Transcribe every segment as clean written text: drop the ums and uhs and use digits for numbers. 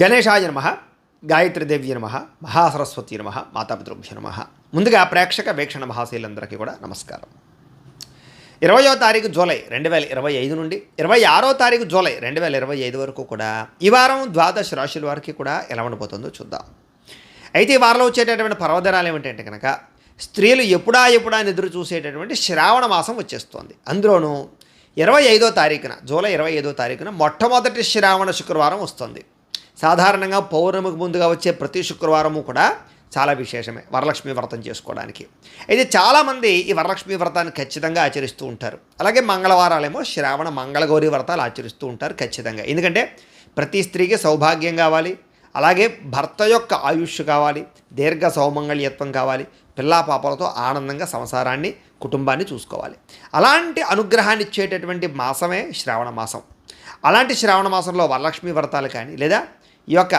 గణేశాయ నమః, గాయత్రీదేవ్య నమః, మహాసరస్వతి నమః, మాతాపితృభ్యో నమః. ముందుగా ప్రేక్షక వీక్షణ మహాశీలందరికీ కూడా నమస్కారం. 20వ తారీఖు జూలై 2025 నుండి 26వ తారీఖు జూలై 2025 వరకు కూడా ఈ వారం ద్వాదశ రాశుల వారికి కూడా ఎలా ఉండబోతుందో చూద్దాం. అయితే ఈ వారంలో వచ్చేటటువంటి పర్వదినాలు ఏమిటంటే కనుక స్త్రీలు ఎప్పుడా అని ఎదురు చూసేటటువంటి శ్రావణ మాసం వచ్చేస్తోంది. అందులోనూ 25వ తారీఖున జూలై 25వ తారీఖున మొట్టమొదటి శ్రావణ శుక్రవారం వస్తుంది. సాధారణంగా పౌర్ణమికి ముందుగా వచ్చే ప్రతి శుక్రవారము కూడా చాలా విశేషమే వరలక్ష్మి వ్రతం చేసుకోవడానికి. అయితే చాలామంది ఈ వరలక్ష్మి వ్రతాన్ని ఖచ్చితంగా ఆచరిస్తూ ఉంటారు. అలాగే మంగళవారాలేమో శ్రావణ మంగళగౌరి వ్రతాలు ఆచరిస్తూ ఉంటారు ఖచ్చితంగా. ఎందుకంటే ప్రతి స్త్రీకి సౌభాగ్యం కావాలి, అలాగే భర్త యొక్క ఆయుష్ కావాలి, దీర్ఘ సౌమంగళ్యత్వం కావాలి, పిల్లా పాపలతో ఆనందంగా సంసారాన్ని కుటుంబాన్ని చూసుకోవాలి. అలాంటి అనుగ్రహాన్ని ఇచ్చేటటువంటి మాసమే శ్రావణ మాసం. అలాంటి శ్రావణ మాసంలో వరలక్ష్మి వ్రతాలు కానీ లేదా ఈ యొక్క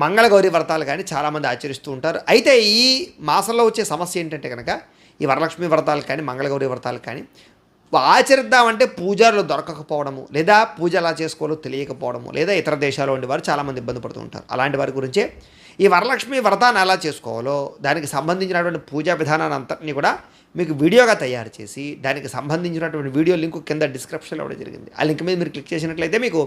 మంగళగౌరి వ్రతాలు కానీ చాలామంది ఆచరిస్తూ ఉంటారు. అయితే ఈ మాసంలో వచ్చే సమస్య ఏంటంటే కనుక ఈ వరలక్ష్మి వ్రతాలు కానీ మంగళగౌరి వ్రతాలు కానీ ఆచరిద్దామంటే పూజారులు దొరకకపోవడము, లేదా పూజ ఎలా చేసుకోవాలో తెలియకపోవడము, లేదా ఇతర దేశాల్లో ఉండేవారు చాలామంది ఇబ్బంది పడుతూ ఉంటారు. అలాంటి వారి గురించే ఈ వరలక్ష్మి వ్రతాన్ని ఎలా చేసుకోవాలో దానికి సంబంధించినటువంటి పూజా విధానాన్ని అంతటినీ కూడా మీకు వీడియోగా తయారు చేసి దానికి సంబంధించినటువంటి వీడియో లింక్ కింద డిస్క్రిప్షన్లో ఇవ్వడం జరిగింది. ఆ లింక్ మీద మీరు క్లిక్ చేసినట్లయితే మీకు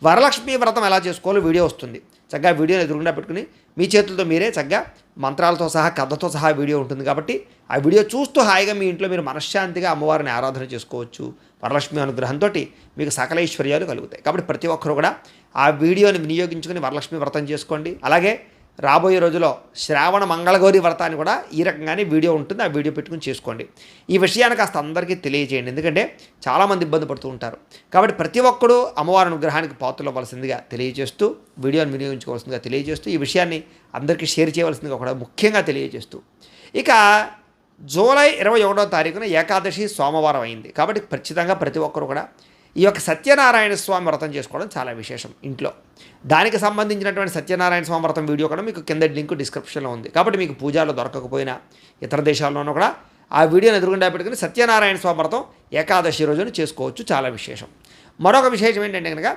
వరలక్ష్మి వ్రతం ఎలా చేసుకోవాలో వీడియో వస్తుంది. చక్కగా వీడియోని ఎదురుగుండా పెట్టుకుని మీ చేతులతో మీరే చక్కగా మంత్రాలతో సహా కథతో సహా వీడియో ఉంటుంది కాబట్టి ఆ వీడియో చూస్తూ హాయిగా మీ ఇంట్లో మీరు మనశ్శాంతిగా అమ్మవారిని ఆరాధన చేసుకోవచ్చు. వరలక్ష్మి అనుగ్రహంతో మీకు సకల ఐశ్వర్యాలు కలుగుతాయి. కాబట్టి ప్రతి ఒక్కరు కూడా ఆ వీడియోని వినియోగించుకొని వరలక్ష్మి వ్రతం చేసుకోండి. అలాగే రాబోయే రోజుల్లో శ్రావణ మంగళగౌరి వ్రతాన్ని కూడా ఈ రకంగానే వీడియో ఉంటుంది, ఆ వీడియో పెట్టుకుని చేసుకోండి. ఈ విషయాన్ని కాస్త అందరికీ తెలియజేయండి, ఎందుకంటే చాలామంది ఇబ్బంది పడుతూ ఉంటారు. కాబట్టి ప్రతి ఒక్కరూ అమ్మవారి అనుగ్రహానికి పాత్రలు అవ్వాల్సిందిగా తెలియజేస్తూ, వీడియోని వినియోగించుకోవాల్సిందిగా తెలియజేస్తూ, ఈ విషయాన్ని అందరికీ షేర్ చేయవలసిందిగా కూడా ముఖ్యంగా తెలియజేస్తూ, ఇక జూలై 21వ తారీఖున ఏకాదశి సోమవారం అయింది. కాబట్టి ఖచ్చితంగా ప్రతి ఒక్కరు కూడా ఈ యొక్క సత్యనారాయణ స్వామి వ్రతం చేసుకోవడం చాలా విశేషం ఇంట్లో. దానికి సంబంధించినటువంటి సత్యనారాయణ స్వామి వ్రతం వీడియో కూడా మీకు కింద లింక్ డిస్క్రిప్షన్లో ఉంది. కాబట్టి మీకు పూజలు దొరకకపోయినా ఇతర దేశాల్లోనూ కూడా ఆ వీడియోని ఎదురుగుండా పెట్టుకుని సత్యనారాయణ స్వామి వ్రతం ఏకాదశి రోజున చేసుకోవచ్చు, చాలా విశేషం. మరొక విశేషం ఏంటంటే కనుక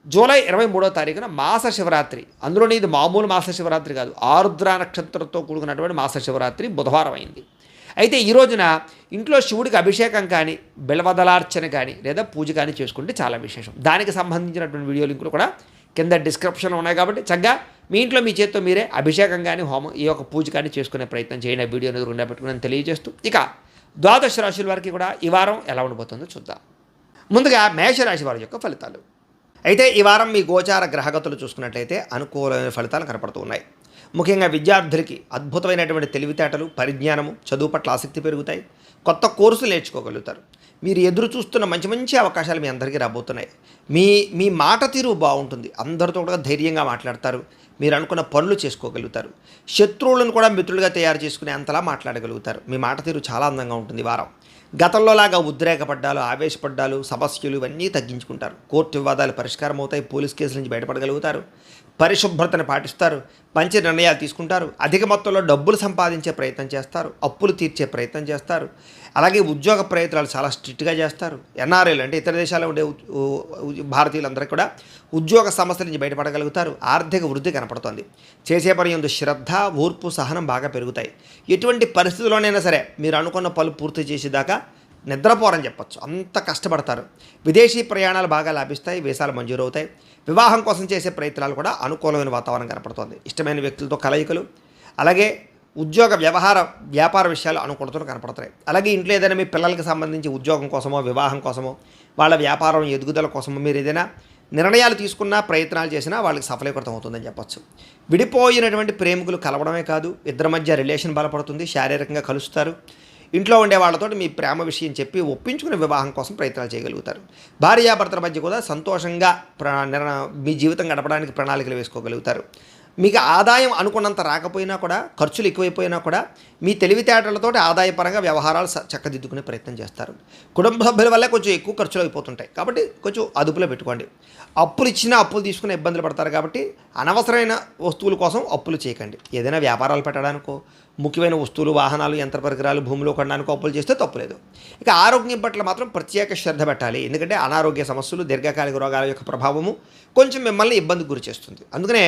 జూలై 23వ తారీఖున మాస శివరాత్రి. అందులోని ఇది మామూలు మాస శివరాత్రి కాదు, ఆరుద్ర నక్షత్రంతో కూడుకున్నటువంటి మాస శివరాత్రి బుధవారం అయింది. అయితే ఈ రోజున ఇంట్లో శివుడికి అభిషేకం కానీ బిల్వదలార్చన కానీ లేదా పూజ కానీ చేసుకుంటే చాలా విశేషం. దానికి సంబంధించినటువంటి వీడియో లింకులు కూడా కింద డిస్క్రిప్షన్లో ఉన్నాయి. కాబట్టి చక్కగా మీ ఇంట్లో మీ చేతితో మీరే అభిషేకం కానీ హోమం ఈ యొక్క పూజ కానీ చేసుకునే ప్రయత్నం చేయండి. ఆ వీడియోని ఎదురుగా పెట్టుకుని తెలియజేస్తూ, ఇక ద్వాదశ రాశుల వారికి కూడా ఈ వారం ఎలా ఉండబోతుందో చూద్దాం. ముందుగా మేషరాశి వారి యొక్క ఫలితాలు. అయితే ఈ వారం మీ గోచార గ్రహగతులు చూసుకున్నట్లయితే అనుకూలమైన ఫలితాలు కనపడుతూ ఉన్నాయి. ముఖ్యంగా విద్యార్థులకి అద్భుతమైనటువంటి తెలివితేటలు, పరిజ్ఞానము, చదువు పట్ల ఆసక్తి పెరుగుతాయి. కొత్త కోర్సులు నేర్చుకోగలుగుతారు. మీరు ఎదురు చూస్తున్న మంచి అవకాశాలు మీ అందరికీ రాబోతున్నాయి. మీ మాట తీరు బాగుంటుంది. అందరితో కూడా ధైర్యంగా మాట్లాడతారు. మీరు అనుకున్న పనులు చేసుకోగలుగుతారు. శత్రువులను కూడా మిత్రులుగా తయారు చేసుకునే అంతలా మాట్లాడగలుగుతారు. మీ మాట తీరు చాలా అందంగా ఉంటుంది ఈ వారం. గతంలోలాగా ఉద్రేకపడ్డాలు, ఆవేశపడ్డాలు, సమస్యలు ఇవన్నీ తగ్గించుకుంటారు. కోర్టు వివాదాలు పరిష్కారం అవుతాయి. పోలీస్ కేసుల నుంచి బయటపడగలుగుతారు. పరిశుభ్రతను పాటిస్తారు. మంచి నిర్ణయాలు తీసుకుంటారు. అధిక మొత్తంలో డబ్బులు సంపాదించే ప్రయత్నం చేస్తారు. అప్పులు తీర్చే ప్రయత్నం చేస్తారు. అలాగే ఉద్యోగ ప్రయత్నాలు చాలా స్ట్రిక్ట్గా చేస్తారు. ఎన్ఆర్ఐలు అంటే ఇతర దేశాల్లో ఉండే భారతీయులందరికీ కూడా ఉద్యోగ సమస్యల నుంచి బయటపడగలుగుతారు. ఆర్థిక వృద్ధి కనపడుతుంది. చేసే పని యందు శ్రద్ధ, ఓర్పు, సహనం బాగా పెరుగుతాయి. ఎటువంటి పరిస్థితుల్లోనైనా సరే మీరు అనుకున్న పనులు పూర్తి చేసేదాకా నిద్రపోరని చెప్పచ్చు, అంత కష్టపడతారు. విదేశీ ప్రయాణాలు బాగా లాభిస్తాయి. వీసాలు మంజూరు అవుతాయి. వివాహం కోసం చేసే ప్రయత్నాలు కూడా అనుకూలమైన వాతావరణం కనపడుతుంది. ఇష్టమైన వ్యక్తులతో కలయికలు, అలాగే ఉద్యోగ వ్యాపార విషయాలు అనుకూలతలు కనపడతాయి. అలాగే ఇంట్లో ఏదైనా మీ పిల్లలకి సంబంధించి ఉద్యోగం కోసమో, వివాహం కోసమో, వాళ్ళ వ్యాపారం ఎదుగుదల కోసమో మీరు ఏదైనా నిర్ణయాలు తీసుకున్నా, ప్రయత్నాలు చేసినా వాళ్ళకి సఫలీకృతం అవుతుందని చెప్పచ్చు. విడిపోయినటువంటి ప్రేమికులు కలవడమే కాదు, ఇద్దరి మధ్య రిలేషన్ బలపడుతుంది. శారీరకంగా కలుస్తారు. ఇంట్లో ఉండే వాళ్ళతో మీ ప్రేమ విషయం చెప్పి ఒప్పించుకునే వివాహం కోసం ప్రయత్నాలు చేయగలుగుతారు. భార్యాభర్తల మధ్య కూడా సంతోషంగా మీ జీవితం గడపడానికి ప్రణాళికలు వేసుకోగలుగుతారు. మీకు ఆదాయం అనుకున్నంత రాకపోయినా కూడా, ఖర్చులు ఎక్కువైపోయినా కూడా మీ తెలివితేటలతో ఆదాయపరంగా వ్యవహారాలు చక్కదిద్దుకునే ప్రయత్నం చేస్తారు. కుటుంబ సభ్యుల వల్లే కొంచెం ఎక్కువ ఖర్చులు అయిపోతుంటాయి. కాబట్టి కొంచెం అదుపులో పెట్టుకోండి. అప్పులు ఇచ్చినా అప్పులు తీసుకునే ఇబ్బందులు పడతారు. కాబట్టి అనవసరమైన వస్తువుల కోసం అప్పులు చేయకండి. ఏదైనా వ్యాపారాలు పెట్టడానికో, ముఖ్యమైన వస్తువులు, వాహనాలు, యంత్ర పరికరాలు భూమిలో కొనడానికి అప్పులు చేస్తే తప్పులేదు. ఇక ఆరోగ్యం పట్ల మాత్రం ప్రత్యేక శ్రద్ధ పెట్టాలి. ఎందుకంటే అనారోగ్య సమస్యలు, దీర్ఘకాలిక రోగాల యొక్క ప్రభావము కొంచెం మిమ్మల్ని ఇబ్బందికి గురి చేస్తుంది. అందుకనే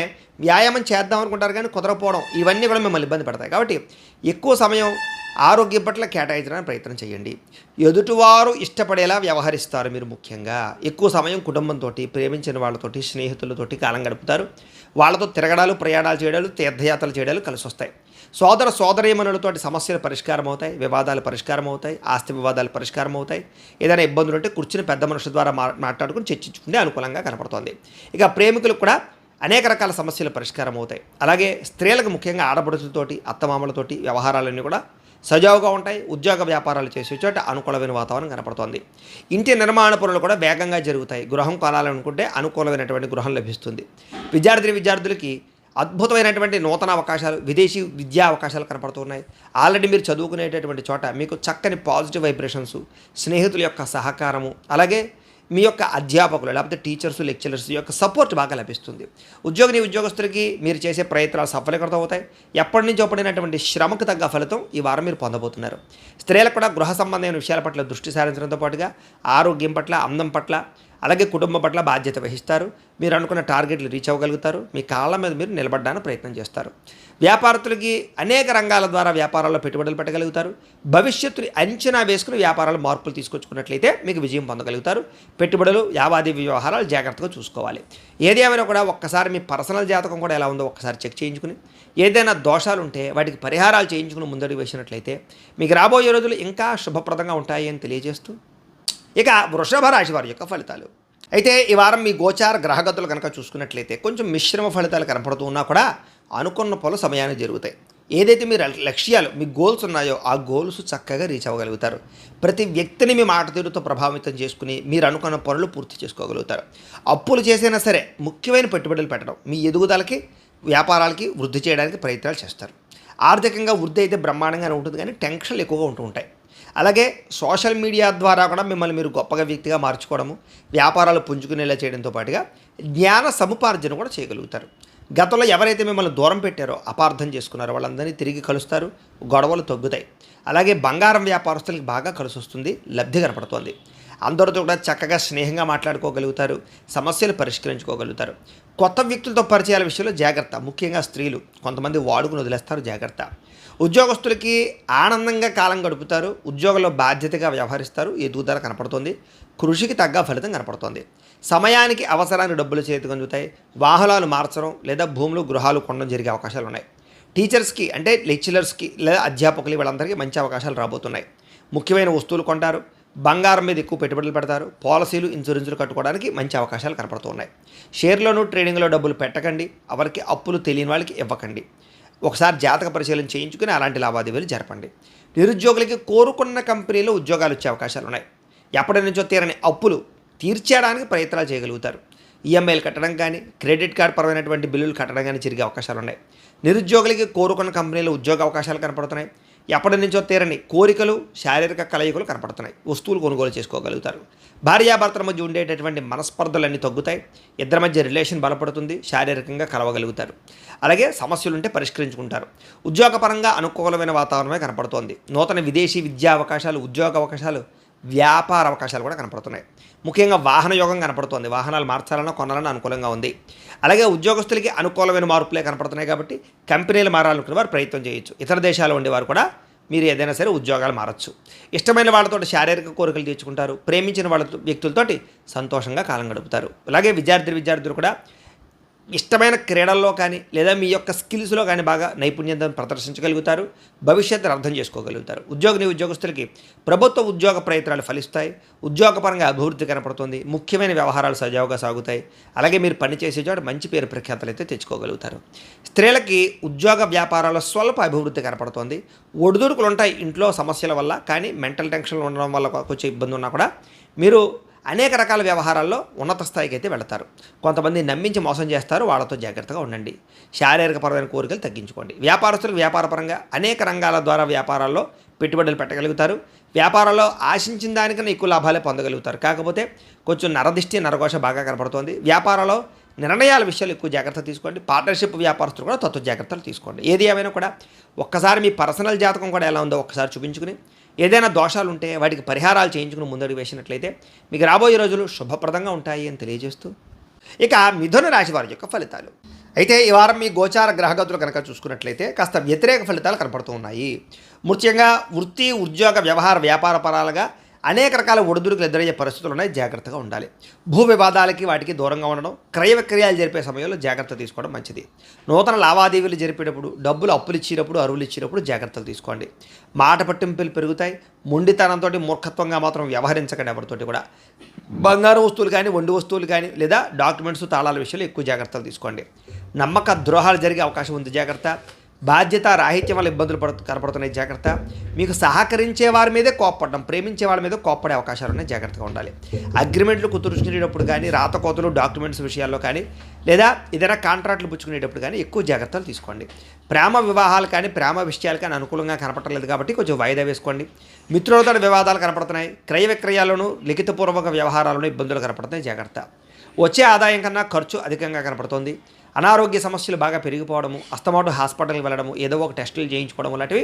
వ్యాయామం చేద్దాం అనుకుంటారు కానీ కుదరకపోవడం, ఇవన్నీ కూడా మిమ్మల్ని ఇబ్బంది పెడతాయి. కాబట్టి ఎక్కువ సమయం ఆరోగ్యం పట్ల కేటాయించడానికి ప్రయత్నం చేయండి. ఎదుటివారు ఇష్టపడేలా వ్యవహరిస్తారు. మీరు ముఖ్యంగా ఎక్కువ సమయం కుటుంబంతో, ప్రేమించిన వాళ్ళతోటి, స్నేహితులతోటి కాలం గడుపుతారు. వాళ్ళతో తిరగడాలు, ప్రయాణాలు చేయడాలు, తీర్థయాత్రలు చేయడాలు కలిసి వస్తాయి. సోదర సోదరీమణులతోటి సమస్యలు పరిష్కారం అవుతాయి, వివాదాలు పరిష్కారం అవుతాయి, ఆస్తి వివాదాలు పరిష్కారం అవుతాయి. ఏదైనా ఇబ్బందులు ఉంటే కూర్చుని పెద్ద మనుషుల ద్వారా మాట్లాడుకుని చర్చించుకుంటే అనుకూలంగా కనపడుతోంది. ఇక ప్రేమికులకు కూడా అనేక రకాల సమస్యలు పరిష్కారం అవుతాయి. అలాగే స్త్రీలకు ముఖ్యంగా ఆడపడుచులతోటి, అత్తమామలతోటి వ్యవహారాలన్నీ కూడా సజావుగా ఉంటాయి. ఉద్యోగ వ్యాపారాలు చేసే చోట అనుకూలమైన వాతావరణం కనపడుతోంది. ఇంటి నిర్మాణ పనులు కూడా వేగంగా జరుగుతాయి. గృహం కొనాలనుకుంటే అనుకూలమైనటువంటి గృహం లభిస్తుంది. విద్యార్థులకి అద్భుతమైనటువంటి నూతన అవకాశాలు, విదేశీ విద్యా అవకాశాలు కనపడుతున్నాయి. ఆల్రెడీ మీరు చదువుకునేటటువంటి చోట మీకు చక్కని పాజిటివ్ వైబ్రేషన్స్, స్నేహితుల యొక్క సహకారము, అలాగే మీ యొక్క అధ్యాపకులు లేకపోతే టీచర్స్, లెక్చరర్స్ యొక్క సపోర్ట్ బాగా లభిస్తుంది. ఉద్యోగస్తులకి మీరు చేసే ప్రయత్నాలు సఫలీకృతం అవుతాయి. ఎప్పటి నుంచో పడినటువంటి శ్రమకు తగ్గ ఫలితం ఈ వారం మీరు పొందబోతున్నారు. స్త్రీలకు కూడా గృహ సంబంధమైన విషయాల పట్ల దృష్టి సారించడంతో పాటుగా ఆరోగ్యం పట్ల, అందం పట్ల, అలాగే కుటుంబం పట్ల బాధ్యత వహిస్తారు. మీరు అనుకున్న టార్గెట్లు రీచ్ అవ్వగలుగుతారు. మీ కాళ్ళ మీద మీరు నిలబడడానికి ప్రయత్నం చేస్తారు. వ్యాపారస్తులకి అనేక రంగాల ద్వారా వ్యాపారాల్లో పెట్టుబడులు పెట్టగలుగుతారు. భవిష్యత్తుని అంచనా వేసుకుని వ్యాపారాలు మార్పులు తీసుకొచ్చుకున్నట్లయితే మీకు విజయం పొందగలుగుతారు. పెట్టుబడులు, లావాదేవీ వ్యవహారాలు జాగ్రత్తగా చూసుకోవాలి. ఏదేమైనా కూడా ఒక్కసారి మీ పర్సనల్ జాతకం కూడా ఎలా ఉందో ఒక్కసారి చెక్ చేయించుకుని, ఏదైనా దోషాలు ఉంటే వాటికి పరిహారాలు చేయించుకుని ముందడుగు వేసినట్లయితే మీకు రాబోయే రోజులు ఇంకా శుభప్రదంగా ఉంటాయి అని తెలియజేస్తూ, ఇక వృషభ రాశి వారి యొక్క ఫలితాలు. అయితే ఈ వారం మీ గోచార గ్రహగతులు కనుక చూసుకున్నట్లయితే కొంచెం మిశ్రమ ఫలితాలు కనపడుతూ ఉన్నా కూడా అనుకున్న పనులు సమయానికి జరుగుతాయి. ఏదైతే మీ లక్ష్యాలు, మీ గోల్స్ ఉన్నాయో ఆ గోల్స్ చక్కగా రీచ్ అవ్వగలుగుతారు. ప్రతి వ్యక్తిని మీ మాట తీరుతో ప్రభావితం చేసుకుని మీరు అనుకున్న పనులు పూర్తి చేసుకోగలుగుతారు. అప్పులు చేసైనా సరే ముఖ్యమైన పెట్టుబడులు పెట్టడం మీ ఎదుగుదలకి, వ్యాపారాలకి వృద్ధి చేయడానికి ప్రయత్నాలు చేస్తారు. ఆర్థికంగా వృద్ధి అయితే బ్రహ్మాండంగానే ఉంటుంది, కానీ టెన్షన్లు ఎక్కువగా ఉంటూ ఉంటాయి. అలాగే సోషల్ మీడియా ద్వారా కూడా మిమ్మల్ని మీరు గొప్పగా వ్యక్తిగా మార్చుకోవడము, వ్యాపారాలు పుంజుకునేలా చేయడంతో పాటుగా జ్ఞాన సముపార్జన కూడా చేయగలుగుతారు. గతంలో ఎవరైతే మిమ్మల్ని దూరం పెట్టారో, అపార్థం చేసుకున్నారో వాళ్ళందరినీ తిరిగి కలుస్తారు. గొడవలు తగ్గుతాయి. అలాగే బంగారం వ్యాపారస్తులకి బాగా కలిసి వస్తుంది, లబ్ధి కనపడుతోంది. అందరితో కూడా చక్కగా స్నేహంగా మాట్లాడుకోగలుగుతారు, సమస్యలు పరిష్కరించుకోగలుగుతారు. కొత్త వ్యక్తులతో పరిచయాల విషయంలో జాగ్రత్త. ముఖ్యంగా స్త్రీలు కొంతమంది వాడుకుని వదిలేస్తారు, జాగ్రత్త. ఉద్యోగస్తులకి ఆనందంగా కాలం గడుపుతారు. ఉద్యోగంలో బాధ్యతగా వ్యవహరిస్తారు. ఎదుగుదల కనపడుతుంది. కృషికి తగ్గ ఫలితం కనపడుతుంది. సమయానికి అవసరానికి డబ్బులు చేతికి అందుతాయి. వాహనాలు మార్చడం లేదా భూములు, గృహాలు కొనడం జరిగే అవకాశాలు ఉన్నాయి. టీచర్స్కి అంటే లెక్చరర్స్కి లేదా అధ్యాపకులు వీళ్ళందరికీ మంచి అవకాశాలు రాబోతున్నాయి. ముఖ్యమైన వస్తువులు కొంటారు. బంగారం మీద ఎక్కువ పెట్టుబడులు పెడతారు. పాలసీలు, ఇన్సూరెన్సులు కట్టుకోవడానికి మంచి అవకాశాలు కనపడుతున్నాయి. షేర్లోనూ, ట్రేడింగ్లో డబ్బులు పెట్టకండి. ఎవరికి అప్పులు తెలియని వాళ్ళకి ఇవ్వకండి. ఒకసారి జాతక పరిశీలన చేయించుకుని అలాంటి లావాదేవీలు జరపండి. నిరుద్యోగులకి కోరుకున్న కంపెనీలో ఉద్యోగాలు వచ్చే అవకాశాలు ఉన్నాయి. ఎప్పటి నుంచో తీరని అప్పులు తీర్చేయడానికి ప్రయత్నాలు చేయగలుగుతారు. ఈఎంఐలు కట్టడం కానీ, క్రెడిట్ కార్డ్ పరమైనటువంటి బిల్లులు కట్టడం కానీ జరిగే అవకాశాలు ఉన్నాయి. నిరుద్యోగులకి కోరుకున్న కంపెనీలో ఉద్యోగ అవకాశాలు కనపడుతున్నాయి. ఎప్పటి నుంచో తీరని కోరికలు, శారీరక కలయికలు కనపడుతున్నాయి. వస్తువులు కొనుగోలు చేసుకోగలుగుతారు. భార్యాభర్తల మధ్య ఉండేటటువంటి మనస్పర్ధలన్నీ తగ్గుతాయి. ఇద్దరి మధ్య రిలేషన్ బలపడుతుంది. శారీరకంగా కలవగలుగుతారు. అలాగే సమస్యలు ఉంటే పరిష్కరించుకుంటారు. ఉద్యోగపరంగా అనుకూలమైన వాతావరణమే కనపడుతోంది. నూతన విదేశీ విద్యా అవకాశాలు, ఉద్యోగ అవకాశాలు, వ్యాపార అవకాశాలు కూడా కనపడుతున్నాయి. ముఖ్యంగా వాహన యోగం కనపడుతోంది. వాహనాలు మార్చాలన్నా కొనాలన్నా అనుకూలంగా ఉంది. అలాగే ఉద్యోగస్తులకి అనుకూలమైన మార్పులే కనపడుతున్నాయి కాబట్టి కంపెనీలు మారాలనుకునే వారు ప్రయత్నం చేయొచ్చు. ఇతర దేశాల్లో ఉండేవారు కూడా మీరు ఏదైనా సరే ఉద్యోగాలు మారచ్చు. ఇష్టమైన వాళ్ళతో శారీరక కోరికలు తీర్చుకుంటారు. ప్రేమించిన వాళ్ళ వ్యక్తులతోటి సంతోషంగా కాలం గడుపుతారు. అలాగే విద్యార్థులు కూడా ఇష్టమైన క్రీడల్లో కానీ లేదా మీ యొక్క స్కిల్స్లో కానీ బాగా నైపుణ్యతను ప్రదర్శించగలుగుతారు. భవిష్యత్తును అర్థం చేసుకోగలుగుతారు. ఉద్యోగస్తులకి ప్రభుత్వ ఉద్యోగ ప్రయత్నాలు ఫలిస్తాయి. ఉద్యోగపరంగా అభివృద్ధి కనపడుతుంది. ముఖ్యమైన వ్యవహారాలు సజావుగా సాగుతాయి. అలాగే మీరు పనిచేసే చోట మంచి పేరు ప్రఖ్యాతలు అయితే తెచ్చుకోగలుగుతారు. స్త్రీలకి ఉద్యోగ వ్యాపారాల్లో స్వల్ప అభివృద్ధి కనపడుతుంది. ఒడిదుడుకులు ఉంటాయి ఇంట్లో సమస్యల వల్ల, కానీ మెంటల్ టెన్షన్లు ఉండడం వల్ల కొంచెం ఇబ్బంది ఉన్నా కూడా మీరు అనేక రకాల వ్యవహారాల్లో ఉన్నత స్థాయికి అయితే వెళతారు. కొంతమంది నమ్మించి మోసం చేస్తారు. వాళ్ళతో జాగ్రత్తగా ఉండండి. శారీరకపరమైన కోరికలు తగ్గించుకోండి. వ్యాపారస్తులకు వ్యాపారపరంగా అనేక రంగాల ద్వారా వ్యాపారాల్లో పెట్టుబడులు పెట్టగలుగుతారు. వ్యాపారాల్లో ఆశించిన దానికన్నా ఎక్కువ లాభాలే పొందగలుగుతారు. కాకపోతే కొంచెం నరదిష్టి, నరఘోష బాగా కనపడుతోంది. వ్యాపారాల్లో నిర్ణయాల విషయాలు ఎక్కువ జాగ్రత్త తీసుకోండి. పార్ట్నర్షిప్ వ్యాపారస్తులు కూడా తత్వ జాగ్రత్తలు తీసుకోండి. ఏది ఏమైనా కూడా ఒక్కసారి మీ పర్సనల్ జాతకం కూడా ఎలా ఉందో ఒక్కసారి చూపించుకుని ఏదైనా దోషాలు ఉంటే వాటికి పరిహారాలు చేయించుకుని ముందడుగు వేసినట్లయితే మీకు రాబోయే రోజులు శుభప్రదంగా ఉంటాయి అని తెలియజేస్తూ ఇక మిథున రాశి వారి యొక్క ఫలితాలు. అయితే ఈ వారం మీ గోచార గ్రహగతులు కనుక చూసుకున్నట్లయితే కాస్త వ్యతిరేక ఫలితాలు కనపడుతూ ఉన్నాయి. ముఖ్యంగా వృత్తి, ఉద్యోగ, వ్యవహార, వ్యాపార పరాలుగా అనేక రకాల ఒడిదుడుకులు ఎదురయ్యే పరిస్థితులు ఉన్నాయి. జాగ్రత్తగా ఉండాలి. భూ వివాదాలకి వాటికి దూరంగా ఉండడం, క్రయ విక్రయాలు జరిపే సమయంలో జాగ్రత్త తీసుకోవడం మంచిది. నూతన లావాదేవీలు జరిపేటప్పుడు, డబ్బులు అప్పులు ఇచ్చినప్పుడు, అరువులు ఇచ్చినప్పుడు జాగ్రత్తలు తీసుకోండి. మాట పట్టింపులు పెరుగుతాయి. మొండితనంతో మూర్ఖత్వంగా మాత్రం వ్యవహరించకండి. ఎవరితోటి కూడా బంగారు వస్తువులు కానీ, వండి వస్తువులు కానీ లేదా డాక్యుమెంట్స్, తాళాల విషయంలో ఎక్కువ జాగ్రత్తలు తీసుకోండి. నమ్మక ద్రోహాలు జరిగే అవకాశం ఉంది. జాగ్రత్త. బాధ్యత రాహిత్యం వల్ల ఇబ్బందులు కనపడుతున్నాయి. జాగ్రత్త. మీకు సహకరించే వారి మీదే కోప్పడడం, ప్రేమించే వాళ్ళ మీద కోప్పడే అవకాశాలు ఉన్నాయి. జాగ్రత్తగా ఉండాలి. అగ్రిమెంట్లు కుదుర్చుకునేటప్పుడు కానీ, రాతకోతలు, డాక్యుమెంట్స్ విషయాల్లో కానీ లేదా ఏదైనా కాంట్రాక్ట్లు పుచ్చుకునేటప్పుడు కానీ ఎక్కువ జాగ్రత్తలు తీసుకోండి. ప్రేమ వివాహాలు కానీ, ప్రేమ విషయాలు కానీ అనుకూలంగా కనపడలేదు కాబట్టి కొంచెం వాయిదా వేసుకోండి. మిత్రులతో వివాదాలు కనపడుతున్నాయి. క్రయ విక్రయాల్లోనూ, లిఖితపూర్వక వ్యవహారాలను ఇబ్బందులు కనపడుతున్నాయి. జాగ్రత్త. వచ్చే ఆదాయం కన్నా ఖర్చు అధికంగా కనపడుతోంది. అనారోగ్య సమస్యలు బాగా పెరిగిపోవడము, అస్తమాటు హాస్పిటల్కి వెళ్ళడము, ఏదో ఒక టెస్టులు చేయించుకోవడం లాంటివి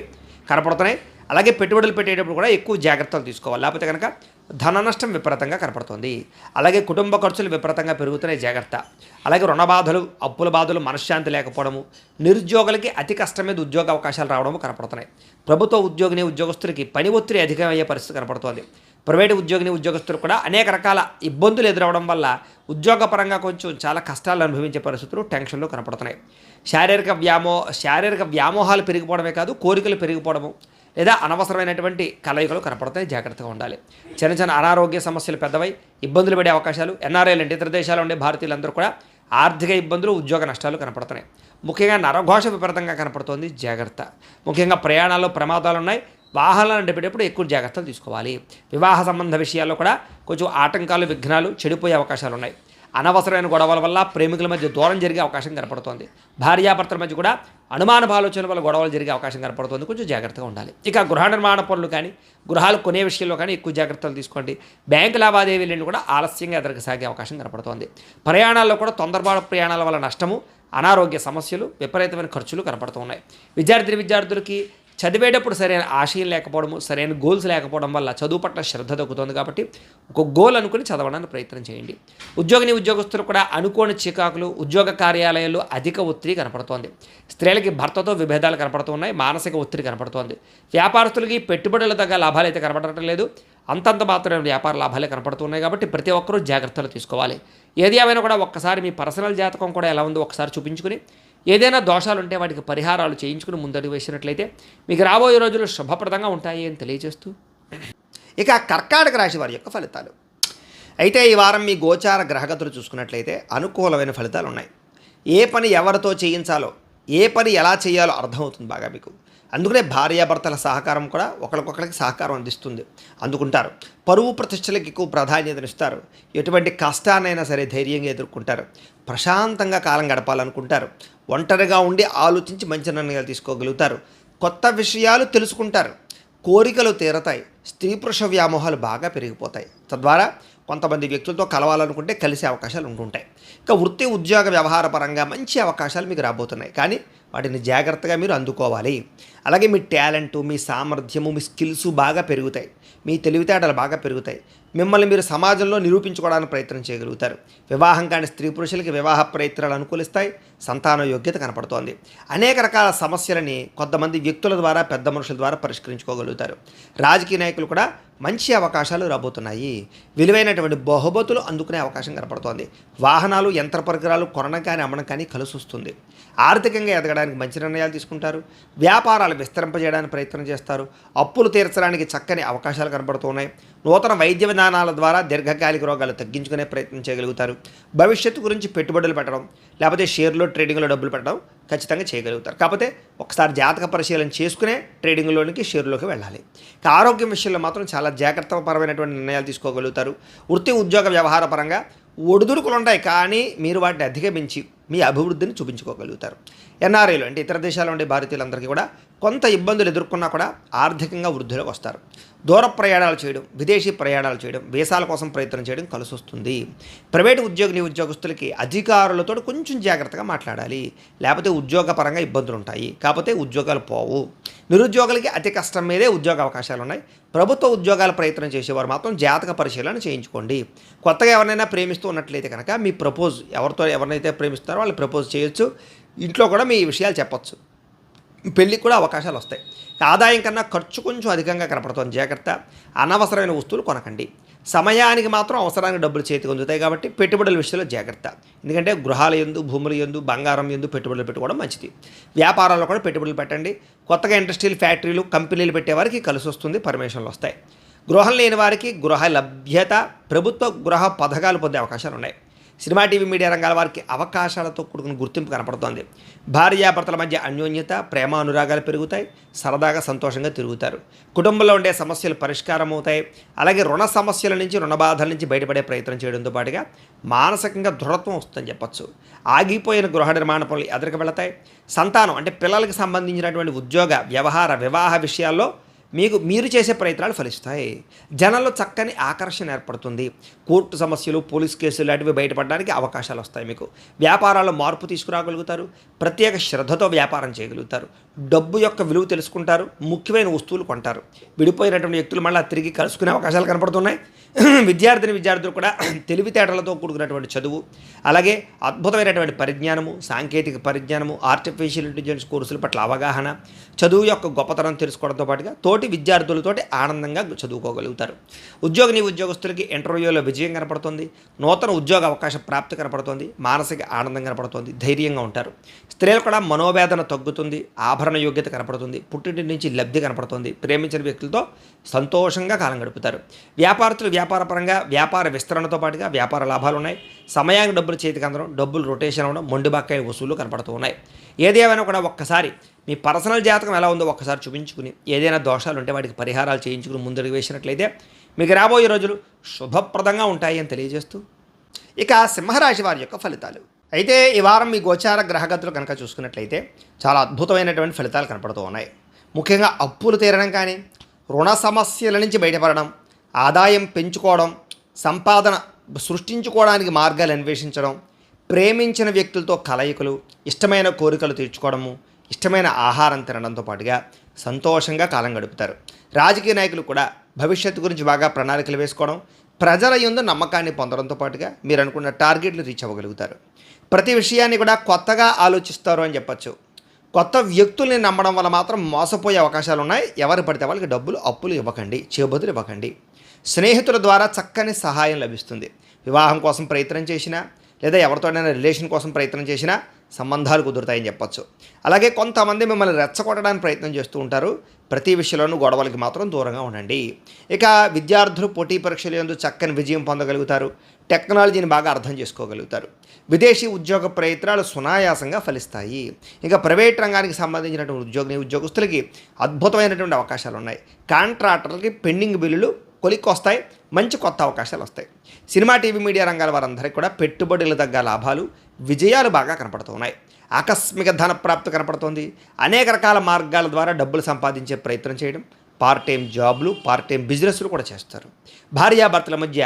కనపడుతున్నాయి. అలాగే పెట్టుబడులు పెట్టేటప్పుడు కూడా ఎక్కువ జాగ్రత్తలు తీసుకోవాలి. లేకపోతే కనుక ధన నష్టం విపరీతంగా కనపడుతుంది. అలాగే కుటుంబ ఖర్చులు విపరీతంగా పెరుగుతున్నాయి. జాగ్రత్త. అలాగే రుణ బాధలు, అప్పుల బాధలు, మనశ్శాంతి లేకపోవడము, నిరుద్యోగులకి అతి కష్టం మీద ఉద్యోగ అవకాశాలు రావడము కనపడుతున్నాయి. ప్రభుత్వ ఉద్యోగస్తులకి పని ఒత్తిడి అధికమయ్యే పరిస్థితి కనపడుతోంది. ప్రైవేటు ఉద్యోగులు కూడా అనేక రకాల ఇబ్బందులు ఎదురవడం వల్ల ఉద్యోగపరంగా కొంచెం చాలా కష్టాలు అనుభవించే పరిస్థితులు, టెన్షన్లు కనపడుతున్నాయి. శారీరక వ్యామోహాలు పెరిగిపోవడమే కాదు, కోరికలు పెరిగిపోవడము లేదా అనవసరమైనటువంటి కలయికలు కనపడతాయి. జాగ్రత్తగా ఉండాలి. చిన్న చిన్న అనారోగ్య సమస్యలు పెద్దవై ఇబ్బందులు పడే అవకాశాలు. ఎన్ఆర్ఐలు అంటే ఇతర దేశాల్లో ఉండే భారతీయులందరూ కూడా ఆర్థిక ఇబ్బందులు, ఉద్యోగ నష్టాలు కనపడుతున్నాయి. ముఖ్యంగా నరఘోష విపరీతంగా కనపడుతోంది. జాగ్రత్త. ముఖ్యంగా ప్రయాణాల్లో ప్రమాదాలు ఉన్నాయి. వాహనాలు నడిపేటప్పుడు ఎక్కువ జాగ్రత్తలు తీసుకోవాలి. వివాహ సంబంధ విషయాల్లో కూడా కొంచెం ఆటంకాలు, విఘ్నాలు, చెడిపోయే అవకాశాలు ఉన్నాయి. అనవసరమైన గొడవల వల్ల ప్రేమికుల మధ్య దూరం జరిగే అవకాశం కనపడుతోంది. భార్యాభర్తల మధ్య కూడా అనుమాన ఆలోచనల వల్ల గొడవలు జరిగే అవకాశం కనపడుతుంది. కొంచెం జాగ్రత్తగా ఉండాలి. ఇక గృహ నిర్మాణ పనులు కానీ, గృహాలు కొనే విషయంలో కానీ ఎక్కువ జాగ్రత్తలు తీసుకోండి. బ్యాంకు లావాదేవీలను కూడా ఆలస్యంగా ఎదురుసాగే అవకాశం కనపడుతోంది. ప్రయాణాల్లో కూడా తొందరపాటు ప్రయాణాల వల్ల నష్టము, అనారోగ్య సమస్యలు, విపరీతమైన ఖర్చులు కనపడుతూ ఉన్నాయి. విద్యార్థులకి చదివేటప్పుడు సరైన ఆశయం లేకపోవడము, సరైన గోల్స్ లేకపోవడం వల్ల చదువు పట్ల శ్రద్ధ తగ్గుతుంది. కాబట్టి ఒక గోల్ అనుకుని చదవడానికి ప్రయత్నం చేయండి. ఉద్యోగస్తులు కూడా అనుకోని చికాకులు, ఉద్యోగ కార్యాలయాల్లో అధిక ఒత్తిడి కనపడుతోంది. స్త్రీలకి భర్తతో విభేదాలు కనపడుతున్నాయి. మానసిక ఒత్తిడి కనపడుతోంది. వ్యాపారస్తులకి పెట్టుబడుల తగ్గ లాభాలు అయితే కనపడటం లేదు. అంతంత మాత్రమే వ్యాపార లాభాలే కనపడుతున్నాయి. కాబట్టి ప్రతి ఒక్కరూ జాగ్రత్తలు తీసుకోవాలి. ఏది ఏమైనా కూడా ఒక్కసారి మీ పర్సనల్ జాతకం కూడా ఎలా ఉందో ఒకసారి చూపించుకుని ఏదైనా దోషాలు ఉంటే వాటికి పరిహారాలు చేయించుకుని ముందడుగు వేసినట్లయితే మీకు రాబోయే రోజులు శుభప్రదంగా ఉంటాయి అని తెలియజేస్తూ ఇక కర్కాటక రాశి వారి యొక్క ఫలితాలు. అయితే ఈ వారం మీ గోచార గ్రహగతులు చూసుకున్నట్లయితే అనుకూలమైన ఫలితాలు ఉన్నాయి. ఏ పని ఎవరితో చేయించాలో, ఏ పని ఎలా చేయాలో అర్థమవుతుంది బాగా మీకు. అందుకనే భార్యాభర్తల సహకారం కూడా ఒకరికొకరికి సహకారం అందిస్తుంది, అందుకుంటారు. పరువు ప్రతిష్టలకు ఎక్కువ ప్రాధాన్యతనిస్తారు. ఎటువంటి కష్టాన్నైనా సరే ధైర్యంగా ఎదుర్కొంటారు. ప్రశాంతంగా కాలం గడపాలనుకుంటారు. ఒంటరిగా ఉండి ఆలోచించి మంచి నిర్ణయాలు తీసుకోగలుగుతారు. కొత్త విషయాలు తెలుసుకుంటారు. కోరికలు తీరతాయి. స్త్రీ పురుష వ్యామోహాలు బాగా పెరిగిపోతాయి. తద్వారా కొంతమంది వ్యక్తులతో కలవాలనుకుంటే కలిసే అవకాశాలు ఉంటుంటాయి. ఇక వృత్తి, ఉద్యోగ, వ్యవహార పరంగా మంచి అవకాశాలు మీకు రాబోతున్నాయి. కానీ వాటిని జాగ్రత్తగా మీరు అందుకోవాలి. అలాగే మీ టాలెంటు, మీ సామర్థ్యము, మీ స్కిల్స్ బాగా పెరుగుతాయి. మీ తెలివితేటలు బాగా పెరుగుతాయి. మిమ్మల్ని మీరు సమాజంలో నిరూపించుకోవడానికి ప్రయత్నం చేయగలుగుతారు. వివాహం కాని స్త్రీ పురుషులకి వివాహ ప్రయత్నాలు అనుకూలిస్తాయి. సంతాన యోగ్యత కనపడుతోంది. అనేక రకాల సమస్యలని కొంతమంది వ్యక్తుల ద్వారా, పెద్ద మనుషుల ద్వారా పరిష్కరించుకోగలుగుతారు. రాజకీయ నాయకులు కూడా మంచి అవకాశాలు రాబోతున్నాయి. విలువైనటువంటి బహుమతులు అందుకునే అవకాశం కనపడుతోంది. వాహనాలు, యంత్ర పరికరాలు కొనడం కానీ, అమ్మడం కానీ కలిసి వస్తుంది. ఆర్థికంగా ఎదగడానికి మంచి నిర్ణయాలు తీసుకుంటారు. వ్యాపారాలు విస్తరింపజేయడానికి ప్రయత్నం చేస్తారు. అప్పులు తీర్చడానికి చక్కని అవకాశాలు కనపడుతున్నాయి. నూతన వైద్య విధానాల ద్వారా దీర్ఘకాలిక రోగాలు తగ్గించుకునే ప్రయత్నం చేయగలుగుతారు. భవిష్యత్తు గురించి పెట్టుబడులు పెట్టడం, లేకపోతే షేర్లో, ట్రేడింగ్లో డబ్బులు పెట్టడం ఖచ్చితంగా చేయగలుగుతారు. కాకపోతే ఒకసారి జాతక పరిశీలన చేసుకునే ట్రేడింగ్లోనికి, షేర్లోకి వెళ్ళాలి. ఆరోగ్యం విషయంలో మాత్రం చాలా జాగ్రత్తపరమైనటువంటి నిర్ణయాలు తీసుకోగలుగుతారు. వృత్తి, ఉద్యోగ, వ్యవహార పరంగా ఒడిదుడుకులు ఉంటాయి, కానీ మీరు వాటిని అధిగమించి మీ అభివృద్ధిని చూపించుకోగలుగుతారు. ఎన్ఆర్ఐలు అంటే ఇతర దేశాల్లో ఉండే భారతీయులందరికీ కూడా కొంత ఇబ్బందులు ఎదుర్కొన్నా కూడా ఆర్థికంగా వృద్ధిలోకి వస్తారు. దూర ప్రయాణాలు చేయడం, విదేశీ ప్రయాణాలు చేయడం, వీసాల కోసం ప్రయత్నం చేయడం కలిసి వస్తుంది. ప్రైవేటు ఉద్యోగస్తులకి అధికారులతో కొంచెం జాగ్రత్తగా మాట్లాడాలి, లేకపోతే ఉద్యోగపరంగా ఇబ్బందులు ఉంటాయి. కాకపోతే ఉద్యోగాలు పోవు. నిరుద్యోగులకి అతి కష్టం మీదే ఉద్యోగ అవకాశాలు ఉన్నాయి. ప్రభుత్వ ఉద్యోగాల ప్రయత్నం చేసేవారు మాత్రం జాతక పరిశీలన చేయించుకోండి. కొత్తగా ఎవరినైనా ప్రేమిస్తూ ఉన్నట్లయితే కనుక మీ ప్రపోజ్ ఎవరినైతే ప్రేమిస్తున్నారో వాళ్ళు ప్రపోజ్ చేయొచ్చు. ఇంట్లో కూడా మీ విషయాలు చెప్పొచ్చు. పెళ్ళికి కూడా అవకాశాలు వస్తాయి. ఆదాయం కన్నా ఖర్చు కొంచెం అధికంగా కనపడుతుంది, జాగ్రత్త. అనవసరమైన వస్తువులు కొనకండి. సమయానికి మాత్రం అవసరానికి డబ్బులు చేతికి అందుతాయి కాబట్టి పెట్టుబడుల విషయంలో జాగ్రత్త. ఎందుకంటే గృహాల యందు, భూముల యందు, బంగారం యందు పెట్టుబడులు పెట్టుకోవడం మంచిది. వ్యాపారాల్లో కూడా పెట్టుబడులు పెట్టండి. కొత్తగా ఇండస్ట్రియల్ ఫ్యాక్టరీలు, కంపెనీలు పెట్టేవారికి కలిసి వస్తుంది, పర్మిషన్లు వస్తాయి. గృహం లేని వారికి గృహ లభ్యత, ప్రభుత్వ గృహ పథకాలు పొందే అవకాశాలు ఉన్నాయి. సినిమా, టీవీ, మీడియా రంగాల వారికి అవకాశాలతో కూడుకున్న గుర్తింపు కనపడుతోంది. భార్యాభర్తల మధ్య అన్యోన్యత, ప్రేమ, అనురాగాలు పెరుగుతాయి. సరదాగా సంతోషంగా తిరుగుతారు. కుటుంబంలో ఉండే సమస్యలు పరిష్కారం అవుతాయి. అలాగే రుణ సమస్యల నుంచి, రుణ బాధల నుంచి బయటపడే ప్రయత్నం చేయడంతో పాటుగా మానసికంగా దృఢత్వం వస్తుందని చెప్పచ్చు. ఆగిపోయిన గృహ నిర్మాణ పనులు ఎదురుకు వెళతాయి. సంతానం అంటే పిల్లలకు సంబంధించినటువంటి ఉద్యోగ, వ్యవహార, వివాహ విషయాల్లో మీరు చేసే ప్రయత్నాలు ఫలిస్తాయి. జనంలో చక్కని ఆకర్షణ ఏర్పడుతుంది. కోర్టు సమస్యలు, పోలీస్ కేసులు లాంటివి బయటపడడానికి అవకాశాలు వస్తాయి. మీకు వ్యాపారాల్లో మార్పు తీసుకురాగలుగుతారు. ప్రత్యేక శ్రద్ధతో వ్యాపారం చేయగలుగుతారు. డబ్బు యొక్క విలువ తెలుసుకుంటారు. ముఖ్యమైన వస్తువులు కొంటారు. విడిపోయినటువంటి వ్యక్తులు మళ్ళీ తిరిగి కలుసుకునే అవకాశాలు కనపడుతున్నాయి. విద్యార్థులు కూడా తెలివితేటలతో కూడుకున్నటువంటి చదువు, అలాగే అద్భుతమైనటువంటి పరిజ్ఞానము, సాంకేతిక పరిజ్ఞానము, ఆర్టిఫిషియల్ ఇంటెలిజెన్స్ కోర్సుల పట్ల అవగాహన, చదువు యొక్క గొప్పతనం తెలుసుకోవడంతో పాటుగా తోటి విద్యార్థులతోటి ఆనందంగా చదువుకోగలుగుతారు. ఉద్యోగస్తులకి ఇంటర్వ్యూలో విజయం కనపడుతుంది. నూతన ఉద్యోగ అవకాశ ప్రాప్తి కనపడుతుంది. మానసిక ఆనందం కనపడుతుంది. ధైర్యంగా ఉంటారు. స్త్రీలు కూడా మనోవేదన తగ్గుతుంది. ఆభరణ యోగ్యత కనపడుతుంది. పుట్టింటి నుంచి లబ్ధి కనపడుతుంది. ప్రేమించిన వ్యక్తులతో సంతోషంగా కాలం గడుపుతారు. వ్యాపారస్తులు వ్యాపారపరంగా వ్యాపార విస్తరణతో పాటుగా వ్యాపార లాభాలు ఉన్నాయి. సమయానికి డబ్బులు చేతికి అందడం, డబ్బులు రొటేషన్ అవ్వడం, మొండి బకాయి వసూళ్లు కనపడుతూ ఉన్నాయి. ఏదేమైనా కూడా ఒక్కసారి మీ పర్సనల్ జాతకం ఎలా ఉందో ఒక్కసారి చూపించుకుని, ఏదైనా దోషాలు ఉంటే వాటికి పరిహారాలు చేయించుకుని ముందడుగు వేసినట్లయితే మీకు రాబోయే రోజులు శుభప్రదంగా ఉంటాయి అని తెలియజేస్తూ, ఇక సింహరాశి వారి యొక్క ఫలితాలు. అయితే ఈ వారం మీ గోచార గ్రహగతులు కనుక చూసుకున్నట్లయితే చాలా అద్భుతమైనటువంటి ఫలితాలు కనపడుతూ ఉన్నాయి. ముఖ్యంగా అప్పులు తీరడం కానీ, రుణ సమస్యల నుంచి బయటపడడం, ఆదాయం పెంచుకోవడం, సంపాదన సృష్టించుకోవడానికి మార్గాలు అన్వేషించడం, ప్రేమించిన వ్యక్తులతో కలయికలు, ఇష్టమైన కోరికలు తీర్చుకోవడము, ఇష్టమైన ఆహారం తినడంతో పాటుగా సంతోషంగా కాలం గడుపుతారు. రాజకీయ నాయకులు కూడా భవిష్యత్తు గురించి బాగా ప్రణాళికలు వేసుకోవడం, ప్రజల యందు నమ్మకాన్ని పొందడంతో పాటుగా మీరు అనుకున్న టార్గెట్లు రీచ్ అవ్వగలుగుతారు. ప్రతి విషయాన్ని కూడా కొత్తగా ఆలోచిస్తారు అని చెప్పచ్చు. కొత్త వ్యక్తుల్ని నమ్మడం వల్ల మాత్రం మోసపోయే అవకాశాలు ఉన్నాయి. ఎవరు పడితే వాళ్ళకి డబ్బులు అప్పులు ఇవ్వకండి, చేబదులు ఇవ్వకండి. స్నేహితుల ద్వారా చక్కని సహాయం లభిస్తుంది. వివాహం కోసం ప్రయత్నం చేసినా, లేదా ఎవరితోనైనా రిలేషన్ కోసం ప్రయత్నం చేసినా సంబంధాలు కుదురుతాయని చెప్పచ్చు. అలాగే కొంతమంది మిమ్మల్ని రెచ్చగొట్టడానికి ప్రయత్నం చేస్తూ ఉంటారు. ప్రతి విషయంలోనూ గొడవలకి మాత్రం దూరంగా ఉండండి. ఇక విద్యార్థులు పోటీ పరీక్షల యందు చక్కని విజయం పొందగలుగుతారు. టెక్నాలజీని బాగా అర్థం చేసుకోగలుగుతారు. విదేశీ ఉద్యోగ ప్రయత్నాలు సునాయాసంగా ఫలిస్తాయి. ఇక ప్రైవేట్ రంగానికి సంబంధించినటువంటి ఉద్యోగస్తులకి అద్భుతమైనటువంటి అవకాశాలు ఉన్నాయి. కాంట్రాక్టర్లకి పెండింగ్ బిల్లులు కొలిక్కొస్తాయి. మంచి కొత్త అవకాశాలు వస్తాయి. సినిమా, టీవీ, మీడియా రంగాల వారందరికీ కూడా పెట్టుబడులు తగ్గ లాభాలు, విజయాలు బాగా కనపడుతున్నాయి. ఆకస్మిక ధన ప్రాప్తి కనపడుతుంది. అనేక రకాల మార్గాల ద్వారా డబ్బులు సంపాదించే ప్రయత్నం చేయడం, పార్ట్ టైం జాబ్లు, పార్ట్ టైం బిజినెస్లు కూడా చేస్తారు. భార్యాభర్తల మధ్య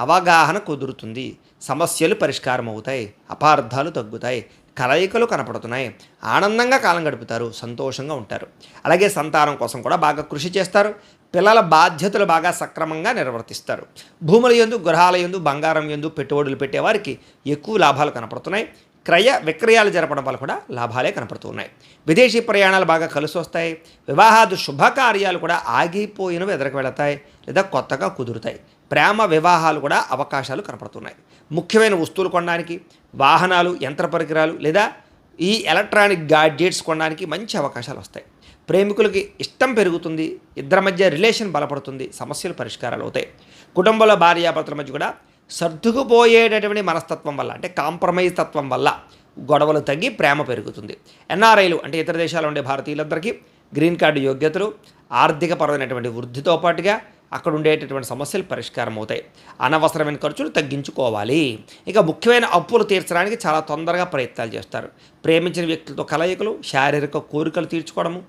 అవగాహన కుదురుతుంది. సమస్యలు పరిష్కారం అవుతాయి. అపార్థాలు తగ్గుతాయి. కలయికలు కనపడుతున్నాయి. ఆనందంగా కాలం గడుపుతారు. సంతోషంగా ఉంటారు. అలాగే సంతానం కోసం కూడా బాగా కృషి చేస్తారు. పిల్లల బాధ్యతలు బాగా సక్రమంగా నిర్వర్తిస్తారు. భూముల యందు, గృహాల యందు, బంగారం యందు పెట్టుబడులు పెట్టేవారికి ఎక్కువ లాభాలు కనపడుతున్నాయి. క్రయ విక్రయాలు జరపడం వల్ల కూడా లాభాలే కనపడుతున్నాయి. విదేశీ ప్రయాణాలు బాగా కలిసి వస్తాయి. వివాహాది శుభకార్యాలు కూడా ఆగిపోయినవి ఎదురుకు వెళతాయి, లేదా కొత్తగా కుదురుతాయి. ప్రేమ వివాహాలు కూడా అవకాశాలు కనపడుతున్నాయి. ముఖ్యమైన వస్తువులు కొనడానికి, వాహనాలు, యంత్ర పరికరాలు, లేదా ఈ ఎలక్ట్రానిక్ గాడ్జెట్స్ కొనడానికి మంచి అవకాశాలు వస్తాయి. ప్రేమికులకి ఇష్టం పెరుగుతుంది. ఇద్దరి మధ్య రిలేషన్ బలపడుతుంది. సమస్యలు పరిష్కారాలు అవుతాయి. కుటుంబంలో భార్యాభర్తల మధ్య కూడా సర్దుకుపోయేటటువంటి మనస్తత్వం వల్ల, అంటే కాంప్రమైజ్ తత్వం వల్ల గొడవలు తగ్గి ప్రేమ పెరుగుతుంది. ఎన్ఆర్ఐలు అంటే ఇతర దేశాల్లో ఉండే భారతీయులందరికీ గ్రీన్ కార్డు యోగ్యతలు, ఆర్థికపరమైనటువంటి వృద్ధితో పాటుగా అక్కడ ఉండేటటువంటి సమస్యలు పరిష్కారం అవుతాయి. అనవసరమైన ఖర్చులు తగ్గించుకోవాలి. ఇక ముఖ్యమైన అప్పులు తీర్చడానికి చాలా తొందరగా ప్రయత్నాలు చేస్తారు. ప్రేమించిన వ్యక్తులతో కలయికలు, శారీరక కోరికలు తీర్చుకోవడము,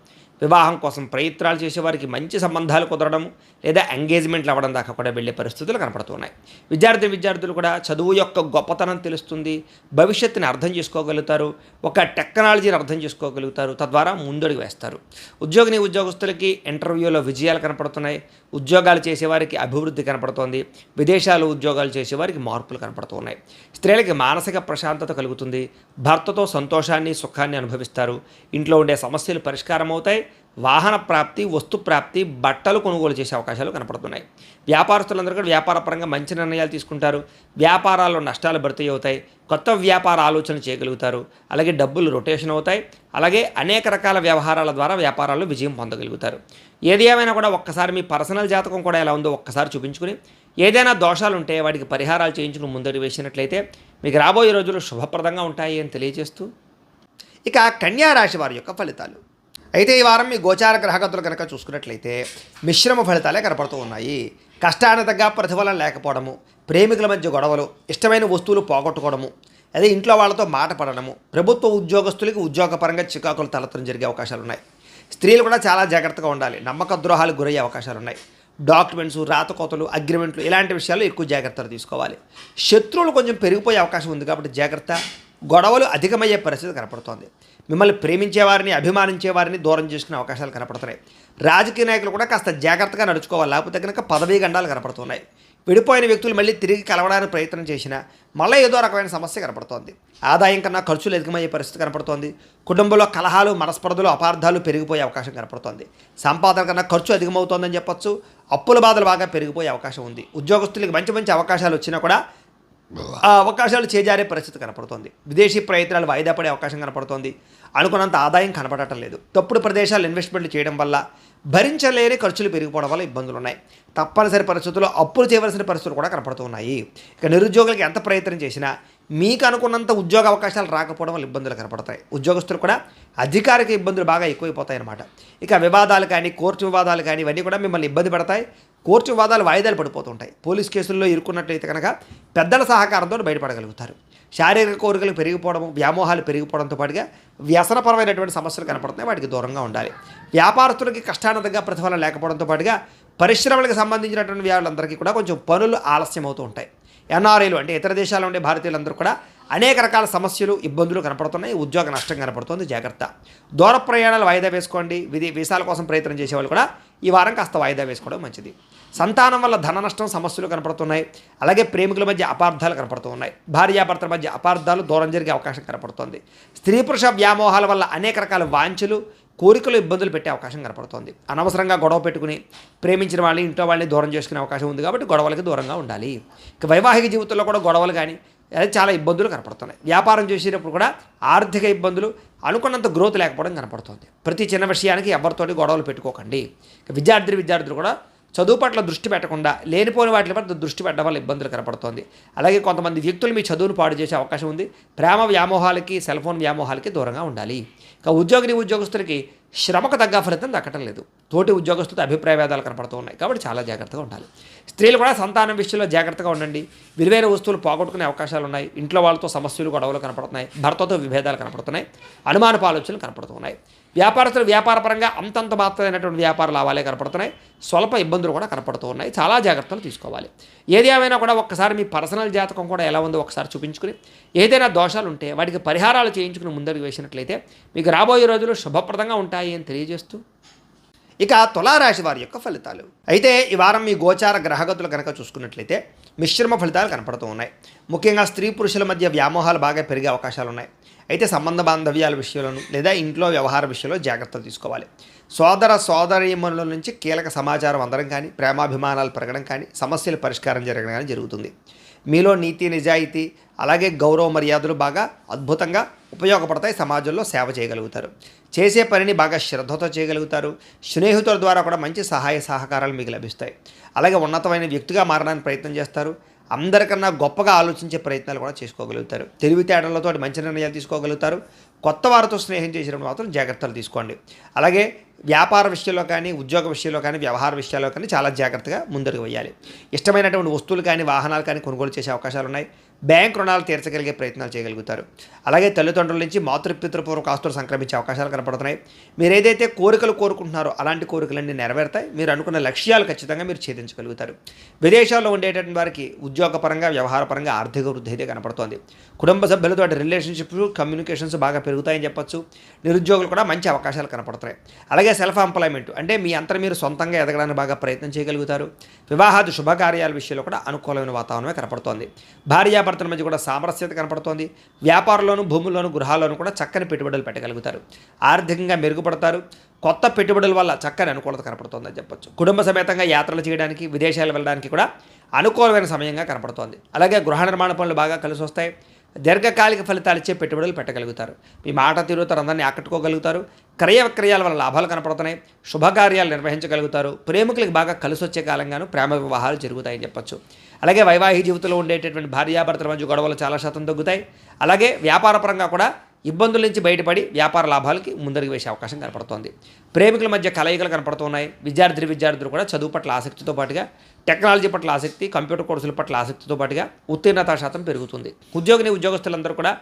వివాహం కోసం ప్రయత్నాలు చేసేవారికి మంచి సంబంధాలు కుదరడం లేదా ఎంగేజ్మెంట్లు అవ్వడం దాకా కూడా వెళ్ళే పరిస్థితులు కనపడుతున్నాయి. విద్యార్థులు కూడా చదువు యొక్క గొప్పతనం తెలుస్తుంది, భవిష్యత్తుని అర్థం చేసుకోగలుగుతారు, ఒక టెక్నాలజీని అర్థం చేసుకోగలుగుతారు, తద్వారా ముందడుగు వేస్తారు. ఉద్యోగస్తులకి ఇంటర్వ్యూలో విజయాలు కనపడుతున్నాయి, ఉద్యోగాలు చేసేవారికి అభివృద్ధి కనపడుతోంది, విదేశాలు ఉద్యోగాలు చేసేవారికి మార్పులు కనపడుతున్నాయి. స్త్రీలకి మానసిక ప్రశాంతత కలుగుతుంది, భర్తతో సంతోషాన్ని సుఖాన్ని అనుభవిస్తారు, ఇంట్లో ఉండే సమస్యలు పరిష్కారం అవుతాయి, వాహన ప్రాప్తి, వస్తు ప్రాప్తి, బట్టలు కొనుగోలు చేసే అవకాశాలు కనపడుతున్నాయి. వ్యాపారస్తులందరూ కూడా వ్యాపారపరంగా మంచి నిర్ణయాలు తీసుకుంటారు, వ్యాపారాల్లో నష్టాలు భర్తీ అవుతాయి, కొత్త వ్యాపార ఆలోచన చేయగలుగుతారు, అలాగే డబ్బులు రొటేషన్ అవుతాయి, అలాగే అనేక రకాల వ్యవహారాల ద్వారా వ్యాపారాల్లో విజయం పొందగలుగుతారు. ఏది ఏమైనా కూడా ఒక్కసారి మీ పర్సనల్ జాతకం కూడా ఎలా ఉందో ఒక్కసారి చూపించుకుని ఏదైనా దోషాలు ఉంటే వాటికి పరిహారాలు చేయించుకుని ముందడుగు వేసినట్లయితే మీకు రాబోయే రోజులు శుభప్రదంగా ఉంటాయి అని తెలియజేస్తూ ఇక కన్యా రాశి వారి యొక్క ఫలితాలు. అయితే ఈ వారం మీ గోచార గ్రహగతులు కనుక చూసుకున్నట్లయితే మిశ్రమ ఫలితాలే కనపడుతూ ఉన్నాయి. కష్టానికి తగ్గ ప్రతిఫలం లేకపోవడము, ప్రేమికుల మధ్య గొడవలు, ఇష్టమైన వస్తువులు పోగొట్టుకోవడము, అదే ఇంట్లో వాళ్ళతో మాట పడడము, ప్రభుత్వ ఉద్యోగస్తులకి ఉద్యోగపరంగా చికాకులు తలెత్తడం జరిగే అవకాశాలు ఉన్నాయి. స్త్రీలు కూడా చాలా జాగ్రత్తగా ఉండాలి, నమ్మక ద్రోహాలు గురయ్యే అవకాశాలు ఉన్నాయి. డాక్యుమెంట్స్, రాతకోతలు, అగ్రిమెంట్లు ఇలాంటి విషయాల్లో ఎక్కువ జాగ్రత్తలు తీసుకోవాలి. శత్రువులు కొంచెం పెరిగిపోయే అవకాశం ఉంది కాబట్టి జాగ్రత్త. గొడవలు అధికమయ్యే పరిస్థితి కనపడుతోంది. మిమ్మల్ని ప్రేమించేవారిని, అభిమానించేవారిని దూరం చేసుకునే అవకాశాలు కనపడుతున్నాయి. రాజకీయ నాయకులు కూడా కాస్త జాగ్రత్తగా నడుచుకోవాలి, లేకపోతే కనుక పదవీ గండాలు కనపడుతున్నాయి. విడిపోయిన వ్యక్తులు మళ్ళీ తిరిగి కలవడానికి ప్రయత్నం చేసినా మళ్ళీ ఏదో రకమైన సమస్య కనపడుతోంది. ఆదాయం కన్నా ఖర్చులు అధికమయ్యే పరిస్థితి కనపడుతోంది. కుటుంబంలో కలహాలు, మనస్పర్ధలు, అపార్థాలు పెరిగిపోయే అవకాశం కనపడుతోంది. సంపాదన కన్నా ఖర్చు అధికమవుతోందని చెప్పొచ్చు. అప్పుల బాధలు బాగా పెరిగిపోయే అవకాశం ఉంది. ఉద్యోగస్తులకు మంచి మంచి అవకాశాలు వచ్చినా కూడా ఆ అవకాశాలు చేజారే పరిస్థితి కనపడుతోంది. విదేశీ ప్రయత్నాలు వాయిదా పడే అవకాశం కనపడుతోంది. అనుకున్నంత ఆదాయం కనపడటం లేదు. తప్పుడు ప్రదేశాలు ఇన్వెస్ట్మెంట్లు చేయడం వల్ల భరించలేని ఖర్చులు పెరిగిపోవడం వల్ల ఇబ్బందులు ఉన్నాయి. తప్పనిసరి పరిస్థితుల్లో అప్పులు చేయవలసిన పరిస్థితులు కూడా కనపడుతూ ఉన్నాయి. ఇక నిరుద్యోగులకు ఎంత ప్రయత్నం చేసినా మీకు అనుకున్నంత ఉద్యోగ అవకాశాలు రాకపోవడం వల్ల ఇబ్బందులు కనపడతాయి. ఉద్యోగస్తులు కూడా అధికారిక ఇబ్బందులు బాగా ఎక్కువైపోతాయి అన్నమాట. ఇక వివాదాలు కానీ, కోర్టు వివాదాలు కానీ ఇవన్నీ కూడా మిమ్మల్ని ఇబ్బంది పడతాయి. కోర్టు వివాదాలు వాయిదాలు పడిపోతుంటాయి. పోలీస్ కేసుల్లో ఇరుక్కున్నట్లయితే కనుక పెద్దల సహకారంతో బయటపడగలుగుతారు. శారీరక కోరికలు పెరిగిపోవడం, వ్యామోహాలు పెరిగిపోవడంతో పాటుగా వ్యసనపరమైనటువంటి సమస్యలు కనపడుతున్నాయి, వాటికి దూరంగా ఉండాలి. వ్యాపారస్తులకి కష్టానికి తగ్గ ప్రతిఫలం లేకపోవడంతో పాటుగా పరిశ్రమలకు సంబంధించినటువంటి వాళ్ళందరికీ కూడా కొంచెం పనులు ఆలస్యం అవుతూ ఉంటాయి. ఎన్ఆర్ఐలు అంటే ఇతర దేశాల్లో ఉండే భారతీయులందరూ కూడా అనేక రకాల సమస్యలు, ఇబ్బందులు కనపడుతున్నాయి. ఉద్యోగ నష్టం కనపడుతుంది, జాగ్రత్త. దూర ప్రయాణాలు వాయిదా వేసుకోండి. వీసాల కోసం ప్రయత్నం చేసేవాళ్ళు కూడా ఈ వారం కాస్త వాయిదా వేసుకోవడం మంచిది. సంతానం వల్ల ధన నష్టం, సమస్యలు కనపడుతున్నాయి. అలాగే ప్రేమికుల మధ్య అపార్థాలు కనపడుతూ ఉన్నాయి. భార్యాభర్తల మధ్య అపార్థాలు, దూరం జరిగే అవకాశం కనపడుతోంది. స్త్రీ పురుష వ్యామోహాల వల్ల అనేక రకాల వాంఛలు, కోరికలు, ఇబ్బందులు పెట్టే అవకాశం కనపడుతోంది. అనవసరంగా గొడవ పెట్టుకుని ప్రేమించిన వాళ్ళని, ఇంట్లో వాళ్ళని దూరం చేసుకునే అవకాశం ఉంది కాబట్టి గొడవలకి దూరంగా ఉండాలి. ఇక వైవాహిక జీవితంలో కూడా గొడవలు కానీ అది చాలా ఇబ్బందులు కనపడుతున్నాయి. వ్యాపారం చేసేటప్పుడు కూడా ఆర్థిక ఇబ్బందులు, అనుకున్నంత గ్రోత్ లేకపోవడం కనపడుతుంది. ప్రతి చిన్న విషయానికి ఎవరితోటి గొడవలు పెట్టుకోకండి. విద్యార్థులు కూడా చదువు పట్ల దృష్టి పెట్టకుండా లేనిపోని వాటి పట్ల దృష్టి పెట్టడం వల్ల ఇబ్బందులు కనపడుతోంది. అలాగే కొంతమంది వ్యక్తులు మీ చదువును పాడు చేసే అవకాశం ఉంది. ప్రేమ వ్యామోహాలకి, సెల్ ఫోన్ వ్యామోహాలకి దూరంగా ఉండాలి. ఇక ఉద్యోగస్తులకి శ్రమకు తగ్గ ఫలితం దక్కటం లేదు. తోటి ఉద్యోగస్తులతో అభిప్రాయ భేదాలు కనపడుతూ ఉన్నాయి కాబట్టి చాలా జాగ్రత్తగా ఉండాలి. స్త్రీలు కూడా సంతానం విషయంలో జాగ్రత్తగా ఉండండి. విలువైన వస్తువులు పోగొట్టుకునే అవకాశాలు ఉన్నాయి. ఇంట్లో వాళ్ళతో సమస్యలు, గొడవలు కనపడుతున్నాయి. భర్తతో విభేదాలు కనపడుతున్నాయి. అనుమానపు ఆలోచనలు కనపడుతున్నాయి. వ్యాపారస్తులు వ్యాపారపరంగా అంతంత మాత్రమైనటువంటి వ్యాపార లాభాలే కనపడుతున్నాయి. స్వల్ప ఇబ్బందులు కూడా కనపడుతూ ఉన్నాయి. చాలా జాగ్రత్తలు తీసుకోవాలి. ఏది ఏమైనా కూడా ఒక్కసారి మీ పర్సనల్ జాతకం కూడా ఎలా ఉందో ఒకసారి చూపించుకుని ఏదైనా దోషాలు ఉంటే వాటికి పరిహారాలు చేయించుకుని ముందడుగు వేసినట్లయితే మీకు రాబోయే రోజులు శుభప్రదంగా ఉంటాయి అని తెలియజేస్తూ ఇక తులారాశి వారి యొక్క ఫలితాలు. అయితే ఈ వారం మీ గోచార గ్రహగతులు కనుక చూసుకున్నట్లయితే మిశ్రమ ఫలితాలు కనపడుతూ ఉన్నాయి. ముఖ్యంగా స్త్రీ పురుషుల మధ్య వ్యామోహాలు బాగా పెరిగే అవకాశాలు ఉన్నాయి. అయితే సంబంధ బాంధవ్యాల విషయంలోనూ లేదా ఇంట్లో వ్యవహార విషయంలో జాగ్రత్తలు తీసుకోవాలి. సోదరీమణుల నుంచి కీలక సమాచారం అందడం కానీ, ప్రేమాభిమానాలు పెరగడం కానీ, సమస్యల పరిష్కారం జరగడం కానీ జరుగుతుంది. మీలో నీతి, నిజాయితీ, అలాగే గౌరవ మర్యాదలు బాగా అద్భుతంగా ఉపయోగపడతాయి. సమాజంలో సేవ చేయగలుగుతారు. చేసే పనిని బాగా శ్రద్ధతో చేయగలుగుతారు. స్నేహితుల ద్వారా కూడా మంచి సహాయ సహకారాలు మీకు లభిస్తాయి. అలాగే ఉన్నతమైన వ్యక్తిగా మారడానికి ప్రయత్నం చేస్తారు. అందరికన్నా గొప్పగా ఆలోచించే ప్రయత్నాలు కూడా చేసుకోగలుగుతారు. తెలివితేటలతో మంచి నిర్ణయాలు తీసుకోగలుగుతారు. కొత్త వారితో స్నేహం చేసినప్పుడు మాత్రం జాగ్రత్తలు తీసుకోండి. అలాగే వ్యాపార విషయంలో కానీ, ఉద్యోగ విషయంలో కానీ, వ్యవహార విషయాల్లో కానీ చాలా జాగ్రత్తగా ముందడుగు వేయాలి. ఇష్టమైనటువంటి వస్తువులు కానీ, వాహనాలు కానీ కొనుగోలు చేసే అవకాశాలు ఉన్నాయి. బ్యాంక్ రుణాలు తీర్చగలిగే ప్రయత్నాలు చేయగలుగుతారు. అలాగే తల్లిదండ్రుల నుంచి మాతృపితృపూర్వక ఆస్తులు సంక్రమించే అవకాశాలు కనపడుతున్నాయి. మీరు ఏదైతే కోరికలు కోరుకుంటున్నారో అలాంటి కోరికలన్నీ నెరవేరుతాయి. మీరు అనుకున్న లక్ష్యాలు ఖచ్చితంగా మీరు ఛేదించగలుగుతారు. విదేశాల్లో ఉండేటటువంటి వారికి ఉద్యోగపరంగా, వ్యవహారపరంగా ఆర్థిక వృద్ధి అయితే కనపడుతోంది. కుటుంబ సభ్యులతో రిలేషన్షిప్స్, కమ్యూనికేషన్స్ బాగా పెరుగుతాయని చెప్పొచ్చు. నిరుద్యోగులు కూడా మంచి అవకాశాలు కనపడుతున్నాయి. అలాగే సెల్ఫ్ ఎంప్లాయ్మెంట్ అంటే మీ అంతా మీరు సొంతంగా ఎదగడానికి బాగా ప్రయత్నం చేయగలుగుతారు. వివాహాది శుభకార్యాల విషయంలో కూడా అనుకూలమైన వాతావరణమే కనపడుతోంది. భార్యాభర్తల మధ్య కూడా సామరస్యత కనపడుతోంది. వ్యాపారంలోను, భూముల్లోను, గృహాల్లోనూ కూడా చక్కని పెట్టుబడులు పెట్టగలుగుతారు. ఆర్థికంగా మెరుగుపడతారు. కొత్త పెట్టుబడుల వల్ల చక్కని అనుకూలత కనపడుతోందని చెప్పొచ్చు. కుటుంబ సమేతంగా యాత్రలు చేయడానికి, విదేశాలు వెళ్ళడానికి కూడా అనుకూలమైన సమయంగా కనపడుతోంది. అలాగే గృహ నిర్మాణ పనులు బాగా కలిసి వస్తాయి. దీర్ఘకాలిక ఫలితాలు ఇచ్చే పెట్టుబడులు పెట్టగలుగుతారు. మీ మాట తీరుతో అందరినీ ఆకట్టుకోగలుగుతారు. క్రయ విక్రయాల వల్ల లాభాలు కనపడుతున్నాయి. శుభకార్యాలు నిర్వహించగలుగుతారు. ప్రేమికులకు బాగా కలిసి వచ్చే కాలంగాను ప్రేమ వివాహాలు జరుగుతాయని చెప్పొచ్చు. అలాగే వైవాహిక జీవితంలో ఉండేటటువంటి భార్యాభర్తల మధ్య గొడవలు చాలా శాతం తగ్గుతాయి. అలాగే వ్యాపారపరంగా కూడా ఇబ్బందుల నుంచి బయటపడి వ్యాపార లాభాలకి ముందరికి వేసే అవకాశం కనపడుతోంది. ప్రేమికుల మధ్య కలయికలు కనపడుతున్నాయి. విద్యార్థులు కూడా చదువు పట్ల ఆసక్తితో పాటుగా టెక్నాలజీ పట్ల ఆసక్తి, కంప్యూటర్ కోర్సుల పట్ల ఆసక్తితో పాటుగా ఉత్తీర్ణతా శాతం పెరుగుతుంది. ఉద్యోగస్తులందరూ కూడా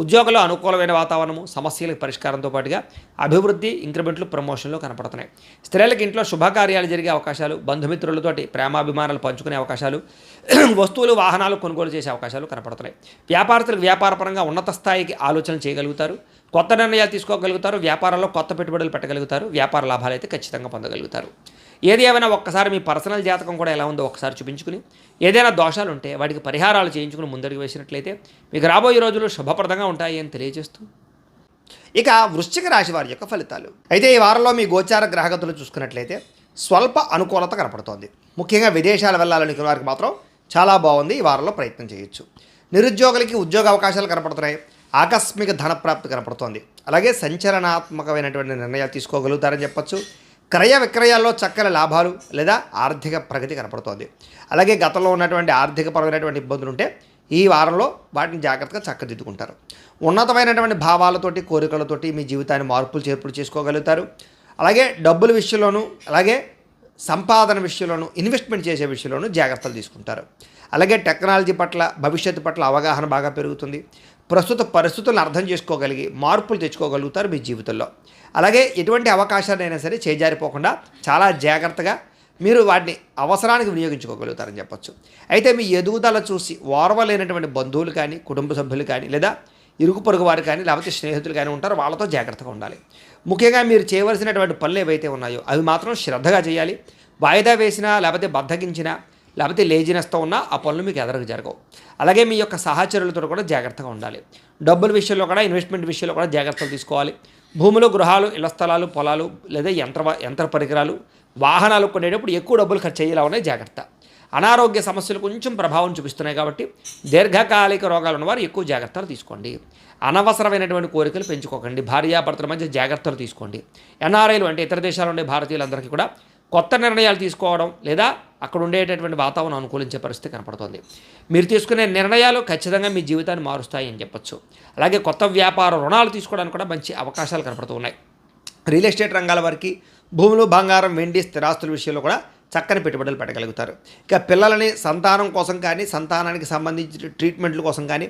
ఉద్యోగంలో అనుకూలమైన వాతావరణము, సమస్యలకు పరిష్కారంతో పాటుగా అభివృద్ధి, ఇంక్రిమెంట్లు, ప్రమోషన్లు కనపడుతున్నాయి. స్త్రీలకు ఇంట్లో శుభకార్యాలు జరిగే అవకాశాలు, బంధుమిత్రులతోటి ప్రేమాభిమానాలు పంచుకునే అవకాశాలు, వస్తువులు, వాహనాలు కొనుగోలు చేసే అవకాశాలు కనపడుతున్నాయి. వ్యాపారస్తులకు వ్యాపారపరంగా ఉన్నత స్థాయికి ఆలోచనలు చేయగలుగుతారు. కొత్త నిర్ణయాలు తీసుకోగలుగుతారు. వ్యాపారంలో కొత్త పెట్టుబడులు పెట్టగలుగుతారు. వ్యాపార లాభాలు అయితే ఖచ్చితంగా పొందగలుగుతారు. ఏది ఏమైనా ఒక్కసారి మీ పర్సనల్ జాతకం కూడా ఎలా ఉందో ఒకసారి చూపించుకుని, ఏదైనా దోషాలు ఉంటే వాటికి పరిహారాలు చేయించుకుని ముందడుగు వేసినట్లయితే మీకు రాబోయే రోజులు శుభప్రదంగా ఉంటాయి అని తెలియజేస్తూ, ఇక వృశ్చిక రాశి వారి యొక్క ఫలితాలు. అయితే ఈ వారంలో మీ గోచార గ్రహగతులు చూసుకున్నట్లయితే స్వల్ప అనుకూలత కనపడుతోంది. ముఖ్యంగా విదేశాలు వెళ్ళాలని వారికి మాత్రం చాలా బాగుంది. ఈ వారంలో ప్రయత్నం చేయొచ్చు. నిరుద్యోగులకి ఉద్యోగ అవకాశాలు కనపడుతున్నాయి. ఆకస్మిక ధనప్రాప్తి కనపడుతోంది. అలాగే సంచలనాత్మకమైనటువంటి నిర్ణయాలు తీసుకోగలుగుతారని చెప్పొచ్చు. క్రయ విక్రయాల్లో చక్కని లాభాలు లేదా ఆర్థిక ప్రగతి కనపడుతోంది. అలాగే గతంలో ఉన్నటువంటి ఆర్థికపరమైనటువంటి ఇబ్బందులు ఉంటే ఈ వారంలో వాటిని జాగ్రత్తగా చక్కదిద్దుకుంటారు. ఉన్నతమైనటువంటి భావాలతోటి, కోరికలతోటి మీ జీవితాన్ని మార్పులు చేర్పులు చేసుకోగలుగుతారు. అలాగే డబ్బుల విషయంలోనూ, అలాగే సంపాదన విషయంలోనూ, ఇన్వెస్ట్మెంట్ చేసే విషయంలోనూ జాగ్రత్తలు తీసుకుంటారు. అలాగే టెక్నాలజీ పట్ల, భవిష్యత్తు పట్ల అవగాహన బాగా పెరుగుతుంది. ప్రస్తుత పరిస్థితులను అర్థం చేసుకోగలిగి మార్పులు తెచ్చుకోగలుగుతారు మీ జీవితంలో. అలాగే ఎటువంటి అవకాశాలైనా సరే చేజారిపోకుండా చాలా జాగ్రత్తగా మీరు వాటిని అవసరానికి వినియోగించుకోగలుగుతారని చెప్పొచ్చు. అయితే మీ ఎదుగుదల చూసి ఓర్వలేనటువంటి బంధువులు కానీ, కుటుంబ సభ్యులు కానీ, లేదా ఇరుగు పొరుగు వారు కానీ, లేకపోతే స్నేహితులు కానీ ఉంటారు. వాళ్ళతో జాగ్రత్తగా ఉండాలి. ముఖ్యంగా మీరు చేయవలసినటువంటి పనులు ఏవైతే ఉన్నాయో అవి మాత్రం శ్రద్ధగా చేయాలి. వాయిదా వేసినా, లేకపోతే బద్దగించినా, లేకపోతే లేజినెస్తో ఉన్నా ఆ పనులు మీకు ఎదరకు జరగవు. అలాగే మీ యొక్క సహచరులతో కూడా జాగ్రత్తగా ఉండాలి. డబ్బుల విషయంలో కూడా, ఇన్వెస్ట్మెంట్ విషయంలో కూడా జాగ్రత్తలు తీసుకోవాలి. భూములు, గృహాలు, ఇళ్ల స్థలాలు, పొలాలు లేదా యంత్ర పరికరాలు, వాహనాలు కొనేటప్పుడు ఎక్కువ డబ్బులు ఖర్చు చేయాలా ఉన్నాయి జాగ్రత్త. అనారోగ్య సమస్యలు కొంచెం ప్రభావం చూపిస్తున్నాయి కాబట్టి దీర్ఘకాలిక రోగాలు ఉన్నవారు ఎక్కువ జాగ్రత్తలు తీసుకోండి. అనవసరమైనటువంటి కోరికలు పెంచుకోకండి. భార్యాభర్తల మధ్య జాగ్రత్తలు తీసుకోండి. ఎన్ఆర్ఐలు అంటే ఇతర దేశాలు ఉండే భారతీయులందరికీ కూడా కొత్త నిర్ణయాలు తీసుకోవడం లేదా అక్కడ ఉండేటటువంటి వాతావరణం అనుకూలించే పరిస్థితి కనపడుతుంది. మీరు తీసుకునే నిర్ణయాలు ఖచ్చితంగా మీ జీవితాన్ని మారుస్తాయి అని చెప్పొచ్చు. అలాగే కొత్త వ్యాపార రుణాలు తీసుకోవడానికి కూడా మంచి అవకాశాలు కనపడుతూ ఉన్నాయి. రియల్ ఎస్టేట్ రంగాల వారికి భూములు, బంగారం, వెండి, స్థిరాస్తుల విషయంలో కూడా చక్కని పెట్టుబడులు పెట్టగలుగుతారు. ఇక పిల్లలని సంతానం కోసం కానీ, సంతానానికి సంబంధించిన ట్రీట్మెంట్ల కోసం కానీ,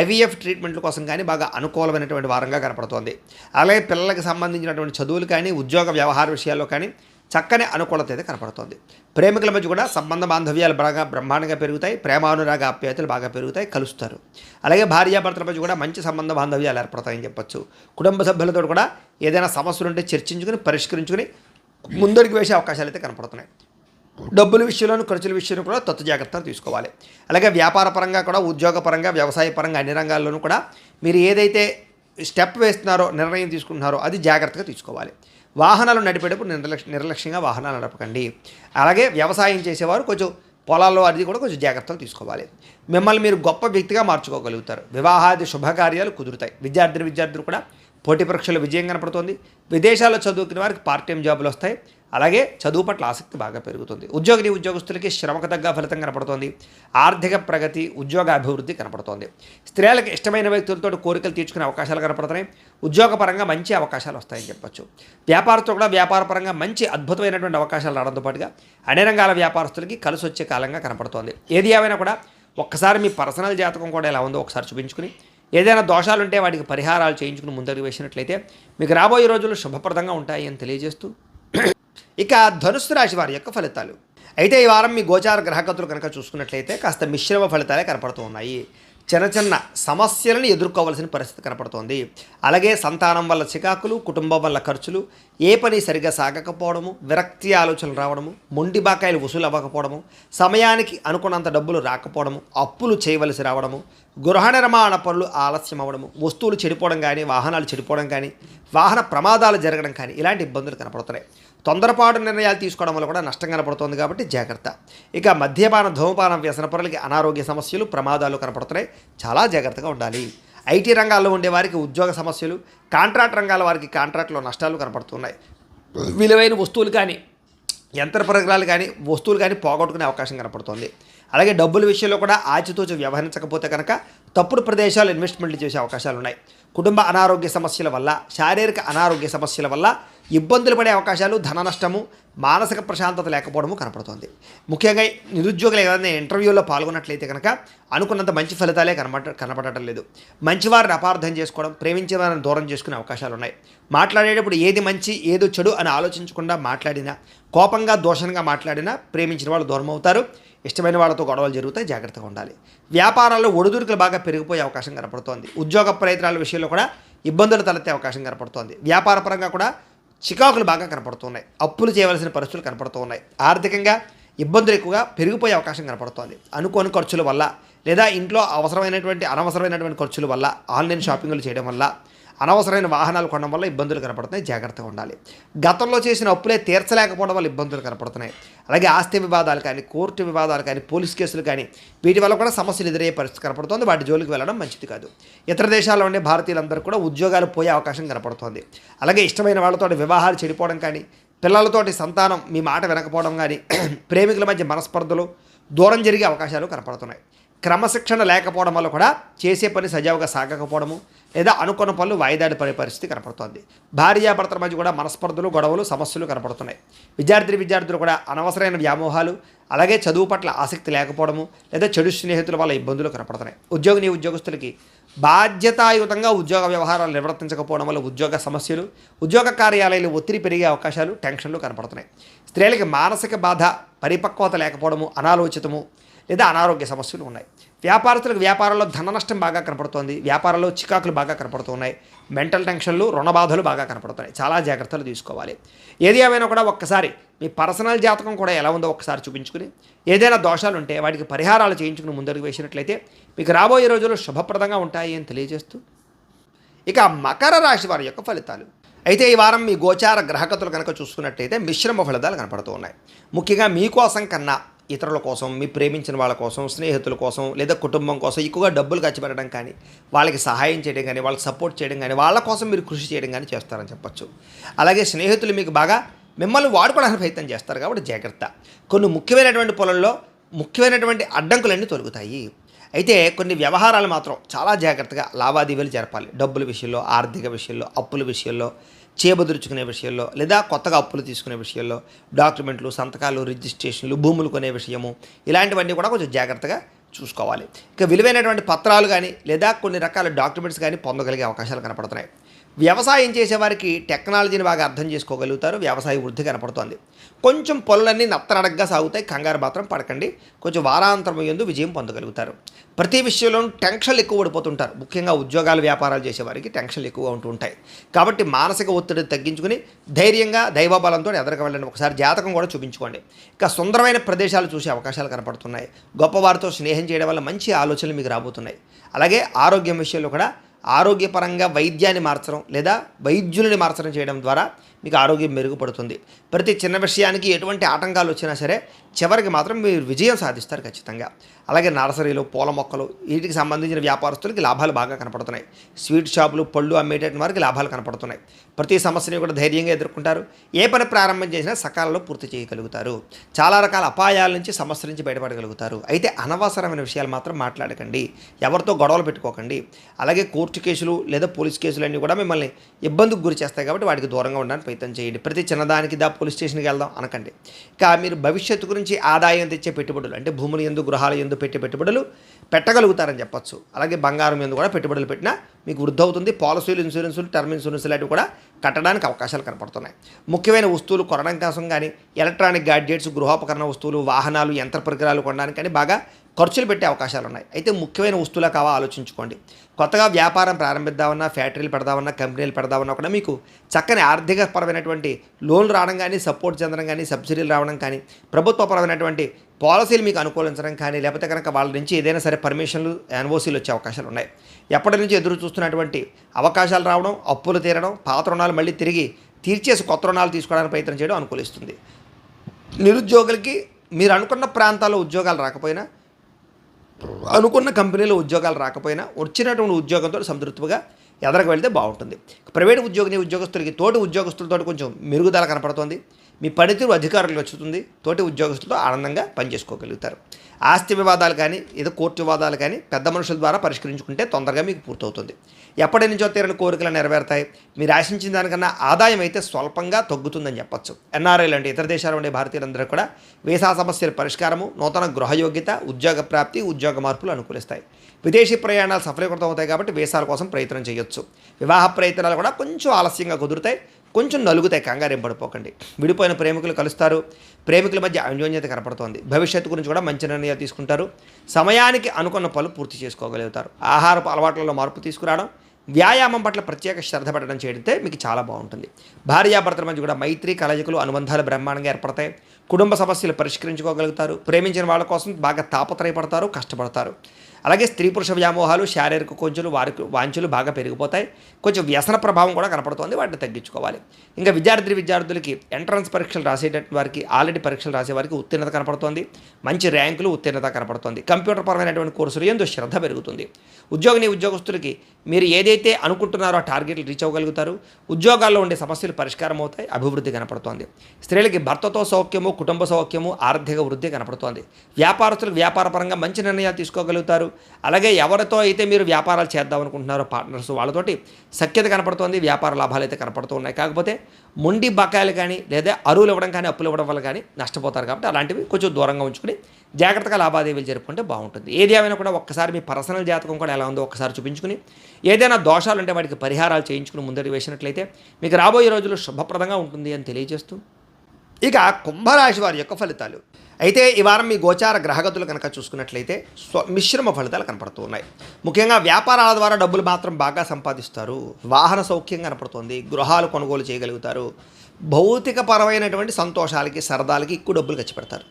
ఐవీఎఫ్ ట్రీట్మెంట్ల కోసం కానీ బాగా అనుకూలమైనటువంటి వారంగా కనపడుతోంది. అలాగే పిల్లలకు సంబంధించినటువంటి చదువులు కానీ, ఉద్యోగ వ్యవహార విషయాల్లో కానీ చక్కని అనుకూలత అయితే కనపడుతోంది. ప్రేమికుల మధ్య కూడా సంబంధ బాంధవ్యాలు బాగా బ్రహ్మాండంగా పెరుగుతాయి. ప్రేమానురాగ ఆప్యాయతలు బాగా పెరుగుతాయి, కలుస్తారు. అలాగే భార్యాభర్తల మధ్య కూడా మంచి సంబంధ బాంధవ్యాలు ఏర్పడతాయని చెప్పొచ్చు. కుటుంబ సభ్యులతో కూడా ఏదైనా సమస్యలు ఉంటే చర్చించుకుని, పరిష్కరించుకుని ముందడుగు వేసే అవకాశాలు అయితే కనపడుతున్నాయి. డబ్బుల విషయంలోనూ, ఖర్చుల విషయంలో కూడా తత్తు జాగ్రత్తలు తీసుకోవాలి. అలాగే వ్యాపార పరంగా కూడా, ఉద్యోగపరంగా, వ్యవసాయ పరంగా అన్ని రంగాల్లోనూ కూడా మీరు ఏదైతే స్టెప్ వేస్తున్నారో, నిర్ణయం తీసుకుంటున్నారో అది జాగ్రత్తగా తీసుకోవాలి. వాహనాలు నడిపేటప్పుడు నిర్లక్ష్యంగా వాహనాలు నడపకండి. అలాగే వ్యవసాయం చేసేవారు కొంచెం పొలాల్లో అది కూడా కొంచెం జాగ్రత్తలు తీసుకోవాలి. మిమ్మల్ని మీరు గొప్ప వ్యక్తిగా మార్చుకోగలుగుతారు. వివాహాది శుభకార్యాలు కుదురుతాయి. విద్యార్థులు కూడా పోటీ పరీక్షలు విజయం కనపడుతుంది. విదేశాల్లో చదువుకునే వారికి పార్ట్ టైం జాబులు వస్తాయి. అలాగే చదువు పట్ల ఆసక్తి బాగా పెరుగుతుంది. ఉద్యోగస్తులకి శ్రమకు తగ్గ ఫలితం కనపడుతోంది. ఆర్థిక ప్రగతి, ఉద్యోగ అభివృద్ధి కనపడుతోంది. స్త్రీలకు ఇష్టమైన వ్యక్తులతో కోరికలు తీర్చుకునే అవకాశాలు కనపడుతున్నాయి. ఉద్యోగపరంగా మంచి అవకాశాలు వస్తాయని చెప్పొచ్చు. వ్యాపారస్తులు కూడా వ్యాపారపరంగా మంచి అద్భుతమైనటువంటి అవకాశాలు రావడంతో పాటుగా అన్ని రంగాల వ్యాపారస్తులకి కలిసి వచ్చే కాలంగా కనపడుతోంది. ఏది ఏమైనా కూడా ఒక్కసారి మీ పర్సనల్ జాతకం కూడా ఎలా ఉందో ఒకసారి చూపించుకుని ఏదైనా దోషాలుంటే వాటికి పరిహారాలు చేయించుకుని ముందడుగు వేసినట్లయితే మీకు రాబోయే రోజులు శుభప్రదంగా ఉంటాయి అని తెలియజేస్తూ ఇక ధనుస్సు రాశి వారి యొక్క ఫలితాలు. అయితే ఈ వారం మీ గోచార గ్రహగతులు కనుక చూసుకున్నట్లయితే కాస్త మిశ్రమ ఫలితాలే కనపడుతూ ఉన్నాయి. చిన్న చిన్న సమస్యలను ఎదుర్కోవాల్సిన పరిస్థితి కనపడుతోంది. అలాగే సంతానం వల్ల చికాకులు, కుటుంబం వల్ల ఖర్చులు, ఏ పని సరిగా సాగకపోవడము, విరక్తి ఆలోచనలు రావడము, మొండి బాకాయలు వసూలు అవ్వకపోవడము, సమయానికి అనుకున్నంత డబ్బులు రాకపోవడము, అప్పులు చేయవలసి రావడము, గృహ నిర్మాణ పనులు ఆలస్యం అవ్వడము, వస్తువులు చెడిపోవడం కానీ, వాహనాలు చెడిపోవడం కానీ, వాహన ప్రమాదాలు జరగడం కానీ ఇలాంటి ఇబ్బందులు కనపడుతున్నాయి. తొందరపాటు నిర్ణయాలు తీసుకోవడం వల్ల కూడా నష్టం కనపడుతుంది కాబట్టి జాగ్రత్త. ఇక మద్యపాన, ధూమపానం, వ్యసనపరులకి అనారోగ్య సమస్యలు, ప్రమాదాలు కనపడుతున్నాయి. చాలా జాగ్రత్తగా ఉండాలి. ఐటీ రంగాల్లో ఉండే వారికి ఉద్యోగ సమస్యలు, కాంట్రాక్ట్ రంగాల వారికి కాంట్రాక్ట్లో నష్టాలు కనపడుతున్నాయి. విలువైన వస్తువులు కానీ, యంత్ర పరికరాలు కానీ, వస్తువులు కానీ పోగొట్టుకునే అవకాశం కనపడుతుంది. అలాగే డబ్బుల విషయంలో కూడా ఆచితూచి వ్యవహరించకపోతే కనుక తప్పుడు ప్రదేశాలు ఇన్వెస్ట్మెంట్లు చేసే అవకాశాలు ఉన్నాయి. కుటుంబ అనారోగ్య సమస్యల వల్ల, శారీరక అనారోగ్య సమస్యల వల్ల ఇబ్బందులు పడే అవకాశాలు, ధన నష్టము, మానసిక ప్రశాంతత లేకపోవడము కనపడుతుంది. ముఖ్యంగా నిరుద్యోగులు ఏదైనా ఇంటర్వ్యూలో పాల్గొన్నట్లయితే కనుక అనుకున్నంత మంచి ఫలితాలే కనపడటం లేదు. మంచివారిని అపార్థం చేసుకోవడం, ప్రేమించే వారిని దూరం చేసుకునే అవకాశాలు ఉన్నాయి. మాట్లాడేటప్పుడు ఏది మంచి ఏదో చెడు అని ఆలోచించకుండా మాట్లాడినా, కోపంగా దోషంగా మాట్లాడినా ప్రేమించిన వాళ్ళు దూరం అవుతారు. ఇష్టమైన వాళ్ళతో గొడవలు జరుగుతాయి. జాగ్రత్తగా ఉండాలి. వ్యాపారాల్లో ఒడిదుడుకులు బాగా పెరిగిపోయే అవకాశం కనపడుతోంది. ఉద్యోగ ప్రయత్నాల విషయంలో కూడా ఇబ్బందులు తలెత్తే అవకాశం కనపడుతోంది. వ్యాపార పరంగా కూడా చికాకులు బాగా కనపడుతున్నాయి. అప్పులు చేయవలసిన పరిస్థితులు కనపడుతూ ఉన్నాయి. ఆర్థికంగా ఇబ్బందులు ఎక్కువగా పెరిగిపోయే అవకాశం కనపడుతోంది. అనుకోని ఖర్చుల వల్ల లేదా ఇంట్లో అనవసరమైనటువంటి ఖర్చుల వల్ల, ఆన్లైన్ షాపింగ్లు చేయడం వల్ల, అనవసరమైన వాహనాలు కొనడం వల్ల ఇబ్బందులు కనపడుతున్నాయి. జాగ్రత్తగా ఉండాలి. గతంలో చేసిన అప్పులే తీర్చలేకపోవడం వల్ల ఇబ్బందులు కనపడుతున్నాయి. అలాగే ఆస్తి వివాదాలు కానీ, కోర్టు వివాదాలు కానీ, పోలీస్ కేసులు కానీ వీటి వల్ల కూడా సమస్యలు ఎదురయ్యే పరిస్థితి కనపడుతుంది. వాటి జోలికి వెళ్ళడం మంచిది కాదు. ఇతర దేశాల్లో ఉండే భారతీయులందరూ కూడా ఉద్యోగాలు పోయే అవకాశం కనపడుతుంది. అలాగే ఇష్టమైన వాళ్ళతో వివాహాలు చెడిపోవడం కానీ, పిల్లలతోటి సంతానం మీ మాట వినకపోవడం కానీ, ప్రేమికుల మధ్య మనస్పర్ధలు, దూరం జరిగే అవకాశాలు కనపడుతున్నాయి. క్రమశిక్షణ లేకపోవడం వల్ల కూడా చేసే పని సజావుగా సాగకపోవడము లేదా అనుకున్న పనులు వాయిదాడి పడే పరిస్థితి కనపడుతోంది. భార్యాభర్తల మధ్య కూడా మనస్పర్ధలు, గొడవలు, సమస్యలు కనపడుతున్నాయి. విద్యార్థులు కూడా అనవసరమైన వ్యామోహాలు, అలాగే చదువు పట్ల ఆసక్తి లేకపోవడము లేదా చెడు స్నేహితుల వల్ల ఇబ్బందులు కనపడుతున్నాయి. ఉద్యోగస్తులకి బాధ్యతాయుతంగా ఉద్యోగ వ్యవహారాలు నిర్వర్తించకపోవడం వల్ల ఉద్యోగ సమస్యలు, ఉద్యోగ కార్యాలయాలు ఒత్తిడి పెరిగే అవకాశాలు, టెన్షన్లు కనపడుతున్నాయి. స్త్రీలకి మానసిక బాధ, పరిపక్వత లేకపోవడము, అనాలోచితము లేదా అనారోగ్య సమస్యలు ఉన్నాయి. వ్యాపారస్తులకు వ్యాపారంలో ధన నష్టం బాగా కనపడుతోంది. వ్యాపారంలో చికాకులు బాగా కనపడుతున్నాయి. మెంటల్ టెన్షన్లు, రుణ బాధలు బాగా కనపడుతున్నాయి. చాలా జాగ్రత్తలు తీసుకోవాలి. ఏది ఏమైనా కూడా ఒక్కసారి మీ పర్సనల్ జాతకం కూడా ఎలా ఉందో ఒకసారి చూపించుకుని ఏదైనా దోషాలు ఉంటే వాటికి పరిహారాలు చేయించుకుని ముందడుగు వేసినట్లయితే మీకు రాబోయే రోజులు శుభప్రదంగా ఉంటాయి అని తెలియజేస్తూ ఇక మకర రాశి వారి యొక్క ఫలితాలు. అయితే ఈ వారం మీ గోచార గ్రహగతులు కనుక చూసుకున్నట్టయితే మిశ్రమ ఫలితాలు కనపడుతూ ఉన్నాయి. ముఖ్యంగా మీకోసం కన్నా ఇతరుల కోసం, మీ ప్రేమించిన వాళ్ళ కోసం, స్నేహితుల కోసం లేదా కుటుంబం కోసం ఎక్కువగా డబ్బులు ఖర్చు పెట్టడం కానీ, వాళ్ళకి సహాయం చేయడం కానీ, వాళ్ళకి సపోర్ట్ చేయడం కానీ, వాళ్ళ కోసం మీరు కృషి చేయడం కానీ చేస్తారని చెప్పచ్చు. అలాగే స్నేహితులు మీకు బాగా మిమ్మల్ని వాడుకోవడానికి ప్రయత్నం చేస్తారు కాబట్టి జాగ్రత్త. కొన్ని ముఖ్యమైనటువంటి పొలంలో ముఖ్యమైనటువంటి అడ్డంకులన్నీ తొలగుతాయి. అయితే కొన్ని వ్యవహారాలు మాత్రం చాలా జాగ్రత్తగా లావాదేవీలు జరపాలి. డబ్బుల విషయంలో, ఆర్థిక విషయంలో, అప్పుల విషయంలో, చేబదుర్చుకునే విషయంలో లేదా కొత్తగా అప్పులు తీసుకునే విషయంలో, డాక్యుమెంట్లు, సంతకాలు, రిజిస్ట్రేషన్లు, భూములు కొనే విషయము ఇలాంటివన్నీ కూడా కొంచెం జాగ్రత్తగా చూసుకోవాలి. ఇక విలువైనటువంటి పత్రాలు కానీ లేదా కొన్ని రకాల డాక్యుమెంట్స్ కానీ పొందగలిగే అవకాశాలు కనపడుతున్నాయి. వ్యవసాయం చేసేవారికి టెక్నాలజీని బాగా అర్థం చేసుకోగలుగుతారు. వ్యవసాయ వృద్ధి కనపడుతోంది. కొంచెం పనులన్నీ నత్తనడగ్గా సాగుతాయి. కంగారు మాత్రం పడకండి. కొంచెం వారాంతరం యందు విజయం పొందగలుగుతారు. ప్రతి విషయంలోనూ టెన్షన్లు ఎక్కువ పడిపోతుంటారు. ముఖ్యంగా ఉద్యోగాలు, వ్యాపారాలు చేసేవారికి టెన్షన్లు ఎక్కువగా ఉంటూ ఉంటాయి. కాబట్టి మానసిక ఒత్తిడిని తగ్గించుకుని ధైర్యంగా దైవబలంతో ఎదరికి వెళ్ళండి. ఒకసారి జాతకం కూడా చూపించుకోండి. ఇక సుందరమైన ప్రదేశాలు చూసే అవకాశాలు కనపడుతున్నాయి. గొప్పవారితో స్నేహం చేయడం వల్ల మంచి ఆలోచనలు మీకు రాబోతున్నాయి. అలాగే ఆరోగ్యం విషయంలో కూడా ఆరోగ్యపరంగా వైద్యాన్ని మార్చడం లేదా వైద్యులని మార్చడం చేయడం ద్వారా మీకు ఆరోగ్యం మెరుగుపడుతుంది. ప్రతి చిన్న విషయానికి ఎటువంటి ఆటంకాలు వచ్చినా సరే చివరికి మాత్రం మీరు విజయం సాధిస్తారు ఖచ్చితంగా. అలాగే నర్సరీలు, పూల మొక్కలు వీటికి సంబంధించిన వ్యాపారస్తులకి లాభాలు బాగా కనపడుతున్నాయి. స్వీట్ షాపులు, పళ్ళు అమ్మేటటువంటి వారికి లాభాలు కనపడుతున్నాయి. ప్రతి సమస్యని కూడా ధైర్యంగా ఎదుర్కొంటారు. ఏ పని ప్రారంభం చేసినా సకాలంలో పూర్తి చేయగలుగుతారు. చాలా రకాల అపాయాల నుంచి సమస్యల నుంచి బయటపడగలుగుతారు. అయితే అనవసరమైన విషయాలు మాత్రం మాట్లాడకండి, ఎవరితో గొడవలు పెట్టుకోకండి. అలాగే కోర్టు కేసులు లేదా పోలీస్ కేసులు అన్నీ కూడా మిమ్మల్ని ఇబ్బందికి గురి చేస్తాయి కాబట్టి వాటికి దూరంగా ఉండడానికి ప్రయత్నం చేయండి. ప్రతి చిన్నదానికి పోలీస్ స్టేషన్కి వెళ్దాం అనకండి. ఇక మీరు భవిష్యత్తు గురించి ఆదాయం తెచ్చే పెట్టుబడులు అంటే భూములు ఎందు గృహాలు ఎందు పెట్టే పెట్టుబడులు పెట్టగలుగుతారని చెప్పొచ్చు. అలాగే బంగారం ఎందు కూడా పెట్టుబడులు పెట్టినా మీకు వృద్ధి అవుతుంది. పాలసీలు, ఇన్సూరెన్సులు, టర్మ్ ఇన్సూరెన్స్ లాంటివి కూడా కట్టడానికి అవకాశాలు కనపడుతున్నాయి. ముఖ్యమైన వస్తువులు కొనడం కోసం కానీ, ఎలక్ట్రానిక్ గ్యాడ్జెట్స్, గృహోపకరణ వస్తువులు, వాహనాలు, యంత్ర పరికరాలు కొనడానికి కానీ బాగా ఖర్చులు పెట్టే అవకాశాలు ఉన్నాయి. అయితే ముఖ్యమైన వస్తువులా కావా ఆలోచించుకోండి. కొత్తగా వ్యాపారం ప్రారంభిద్దామన్నా, ఫ్యాక్టరీలు పెడదామన్నా, కంపెనీలు పెడదామన్నా కూడా మీకు చక్కని ఆర్థికపరమైనటువంటి లోన్లు రావడం కానీ, సపోర్ట్ చెందడం కానీ, సబ్సిడీలు రావడం కానీ, ప్రభుత్వపరమైనటువంటి పాలసీలు మీకు అనుకూలించడం కానీ, లేకపోతే కనుక వాళ్ళ నుంచి ఏదైనా సరే పర్మిషన్లు, ఎన్ఓసీలు వచ్చే అవకాశాలు ఉన్నాయి. ఎప్పటి నుంచి ఎదురు చూస్తున్నటువంటి అవకాశాలు రావడం, అప్పులు తీరడం, పాత రుణాలు మళ్ళీ తిరిగి తీర్చేసి కొత్త రుణాలు తీసుకోవడానికి ప్రయత్నం చేయడం అనుకూలిస్తుంది. నిరుద్యోగులకి మీరు అనుకున్న ప్రాంతాల్లో ఉద్యోగాలు రాకపోయినా, అనుకున్న కంపెనీలో ఉద్యోగాలు రాకపోయినా వచ్చినటువంటి ఉద్యోగంతో సంతృప్తిగా ఎదరకు వెళ్తే బాగుంటుంది. ప్రైవేట్ ఉద్యోగస్తులకి తోటి ఉద్యోగస్తులతో కొంచెం మెరుగుదల కనపడుతుంది. మీ పనితీరు అధికారులకు వచ్చుతుంది. తోటి ఉద్యోగస్తులతో ఆనందంగా పనిచేసుకోగలుగుతారు. ఆస్తి వివాదాలు కానీ, ఏదో కోర్టు వివాదాలు కానీ పెద్ద మనుషుల ద్వారా పరిష్కరించుకుంటే తొందరగా మీకు పూర్తవుతుంది. ఎప్పటి నుంచో తీరని కోరికలు నెరవేరుతాయి. మీరు ఆశించిన దానికన్నా ఆదాయం అయితే స్వల్పంగా తగ్గుతుందని చెప్పొచ్చు. ఎన్ఆర్ఐలు అంటే ఇతర దేశాల ఉండే భారతీయులందరూ కూడా వీసా సమస్యల పరిష్కారము, నూతన గృహయోగ్యత, ఉద్యోగ ప్రాప్తి, ఉద్యోగ మార్పులు అనుకూలిస్తాయి. విదేశీ ప్రయాణాలు సఫలీకృతం అవుతాయి కాబట్టి వీసాల కోసం ప్రయత్నం చేయొచ్చు. వివాహ ప్రయత్నాలు కూడా కొంచెం ఆలస్యంగా కుదురుతాయి, కొంచెం నలుగుతాయి, కంగారేం పడిపోకండి. విడిపోయిన ప్రేమికులు కలుస్తారు. ప్రేమికుల మధ్య అన్యోన్యత కనపడుతోంది. భవిష్యత్తు గురించి కూడా మంచి నిర్ణయాలు తీసుకుంటారు. సమయానికి అనుకున్న పనులు పూర్తి చేసుకోగలుగుతారు. ఆహారపు అలవాట్లలో మార్పు తీసుకురావడం, వ్యాయామం పట్ల ప్రత్యేక శ్రద్ధ పెట్టడం చేయడితే మీకు చాలా బాగుంటుంది. భార్యాభర్తల మధ్య కూడా మైత్రి, కలయికలు, అనుబంధాలు బ్రహ్మాండంగా ఏర్పడతాయి. కుటుంబ సమస్యలు పరిష్కరించుకోగలుగుతారు. ప్రేమించిన వాళ్ళ కోసం బాగా తాపత్రయపడతారు, కష్టపడతారు. అలాగే స్త్రీ పురుష వ్యామోహాలు, శారీరక కొంచెలు, వాంఛలు బాగా పెరిగిపోతాయి. కొంచెం వ్యసన ప్రభావం కూడా కనపడుతుంది, వాటిని తగ్గించుకోవాలి. ఇంకా విద్యార్థులకి ఎంట్రన్స్ పరీక్షలు రాసేటటువంటి వారికి, ఆల్రెడీ పరీక్షలు రాసే వారికి ఉత్తీర్ణత కనపడుతుంది. మంచి ర్యాంకులు, ఉత్తీర్ణత కనపడుతుంది. కంప్యూటర్ పరమైనటువంటి కోర్సులు ఎందు శ్రద్ధ పెరుగుతుంది. ఉద్యోగస్తులకి మీరు ఏదైతే అనుకుంటున్నారో ఆ టార్గెట్లు రీచ్ అవ్వగలుగుతారు. ఉద్యోగాల్లో ఉండే సమస్యలు పరిష్కారం అవుతాయి, అభివృద్ధి కనపడుతోంది. స్త్రీలకి భర్తతో సౌఖ్యము, కుటుంబ సౌఖ్యము, ఆర్థిక వృద్ధి కనపడుతోంది. వ్యాపారస్తులకు వ్యాపారపరంగా మంచి నిర్ణయాలు తీసుకోగలుగుతారు. అలాగే ఎవరితో అయితే మీరు వ్యాపారాలు చేద్దాం అనుకుంటున్నారో పార్ట్నర్స్, వాళ్ళతోటి సఖ్యత కనపడుతోంది. వ్యాపార లాభాలు అయితే కనపడుతూ ఉన్నాయి. కాకపోతే మొండి బకాయిలు కానీ, లేదా అరువులు ఇవ్వడం కానీ, అప్పులు ఇవ్వడం వల్ల కానీ నష్టపోతారు. కాబట్టి అలాంటివి కొంచెం దూరంగా ఉంచుకుని జాగ్రత్తగా లావాదేవీలు జరుపుకుంటే బాగుంటుంది. ఏది ఏమైనా కూడా ఒక్కసారి మీ పర్సనల్ జాతకం కూడా ఎలా ఉందో ఒక్కసారి చూపించుకుని, ఏదైనా దోషాలు ఉంటే వాటికి పరిహారాలు చేయించుకుని ముందడి వేసినట్లయితే మీకు రాబోయే రోజులు శుభప్రదంగా ఉంటుంది అని తెలియజేస్తూ, ఇక కుంభరాశి వారి యొక్క ఫలితాలు. అయితే ఈ వారం మీ గోచార గ్రహగతులు కనుక చూసుకున్నట్లయితే మిశ్రమ ఫలితాలు కనపడుతూ ఉన్నాయి. ముఖ్యంగా వ్యాపారాల ద్వారా డబ్బులు మాత్రం బాగా సంపాదిస్తారు. వాహన సౌఖ్యం కనపడుతుంది. గృహాలు కొనుగోలు చేయగలుగుతారు. భౌతికపరమైనటువంటి సంతోషాలకి, సరదాలకి ఎక్కువ డబ్బులు ఖర్చు పెడతారు.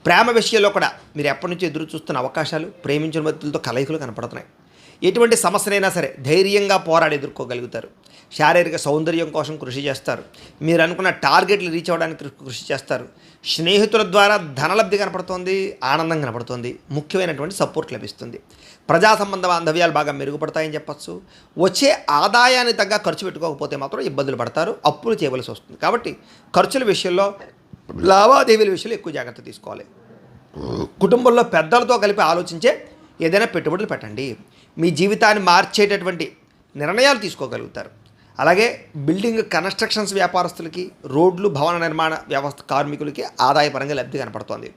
ప్రేమ విషయంలో కూడా మీరు ఎప్పటి నుంచి ఎదురు చూస్తున్న అవకాశాలు, ప్రేమించిన వ్యక్తులతో కలయికలు కనపడుతున్నాయి. ఎటువంటి సమస్యనైనా సరే ధైర్యంగా పోరాడి ఎదుర్కోగలుగుతారు. శారీరక సౌందర్యం కోసం కృషి చేస్తారు. మీరు అనుకున్న టార్గెట్లు రీచ్ అవ్వడానికి కృషి చేస్తారు. స్నేహితుల ద్వారా ధనలబ్ధి కనపడుతోంది, ఆనందం కనపడుతోంది. ముఖ్యమైనటువంటి సపోర్ట్ లభిస్తుంది. ప్రజా సంబంధ బాంధవ్యాలు బాగా మెరుగుపడతాయని చెప్పచ్చు. వచ్చే ఆదాయాన్ని తగ్గ ఖర్చు పెట్టుకోకపోతే మాత్రం ఇబ్బందులు పడతారు, అప్పులు చేయవలసి వస్తుంది. కాబట్టి ఖర్చుల విషయంలో, లావాదేవీల విషయంలో ఎక్కువ జాగ్రత్త తీసుకోవాలి. కుటుంబంలో పెద్దలతో కలిపి ఆలోచించే ఏదైనా పెట్టుబడులు పెట్టండి. మీ జీవితాన్ని మార్చేటటువంటి నిర్ణయాలు తీసుకోగలుగుతారు. అలాగే బిల్డింగ్ కన్స్ట్రక్షన్స్ వ్యాపారస్తులకి, రోడ్లు, భవన నిర్మాణ వ్యవస్థ కార్మికులకి ఆదాయపరంగా లబ్ధి కనపడుతోంది.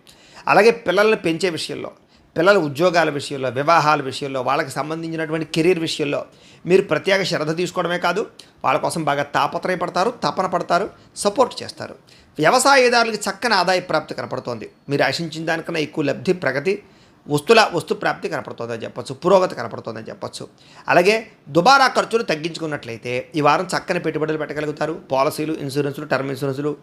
అలాగే పిల్లల్ని పెంచే విషయంలో, పిల్లల ఉద్యోగాల విషయంలో, వివాహాల విషయంలో, వాళ్ళకి సంబంధించినటువంటి కెరీర్ విషయంలో మీరు ప్రత్యేక శ్రద్ధ తీసుకోవడమే కాదు, వాళ్ళ కోసం బాగా తాపత్రయపడతారు, తపన పడతారు, సపోర్ట్ చేస్తారు. వ్యవసాయదారులకి చక్కని ఆదాయ ప్రాప్తి కనపడుతోంది. మీరు ఆశించిన దానికన్నా ఎక్కువ లబ్ధి, ప్రగతి, వస్తు ప్రాప్తి కనపడుతుందని చెప్పచ్చు. పురోగతి కనపడుతుందని చెప్పచ్చు. అలాగే దుబారా ఖర్చులు తగ్గించుకున్నట్లయితే ఈ వారం చక్కని పెట్టుబడులు పెట్టగలుగుతారు. పాలసీలు, ఇన్సూరెన్సులు, టర్మ్ ఇన్సూరెన్సులు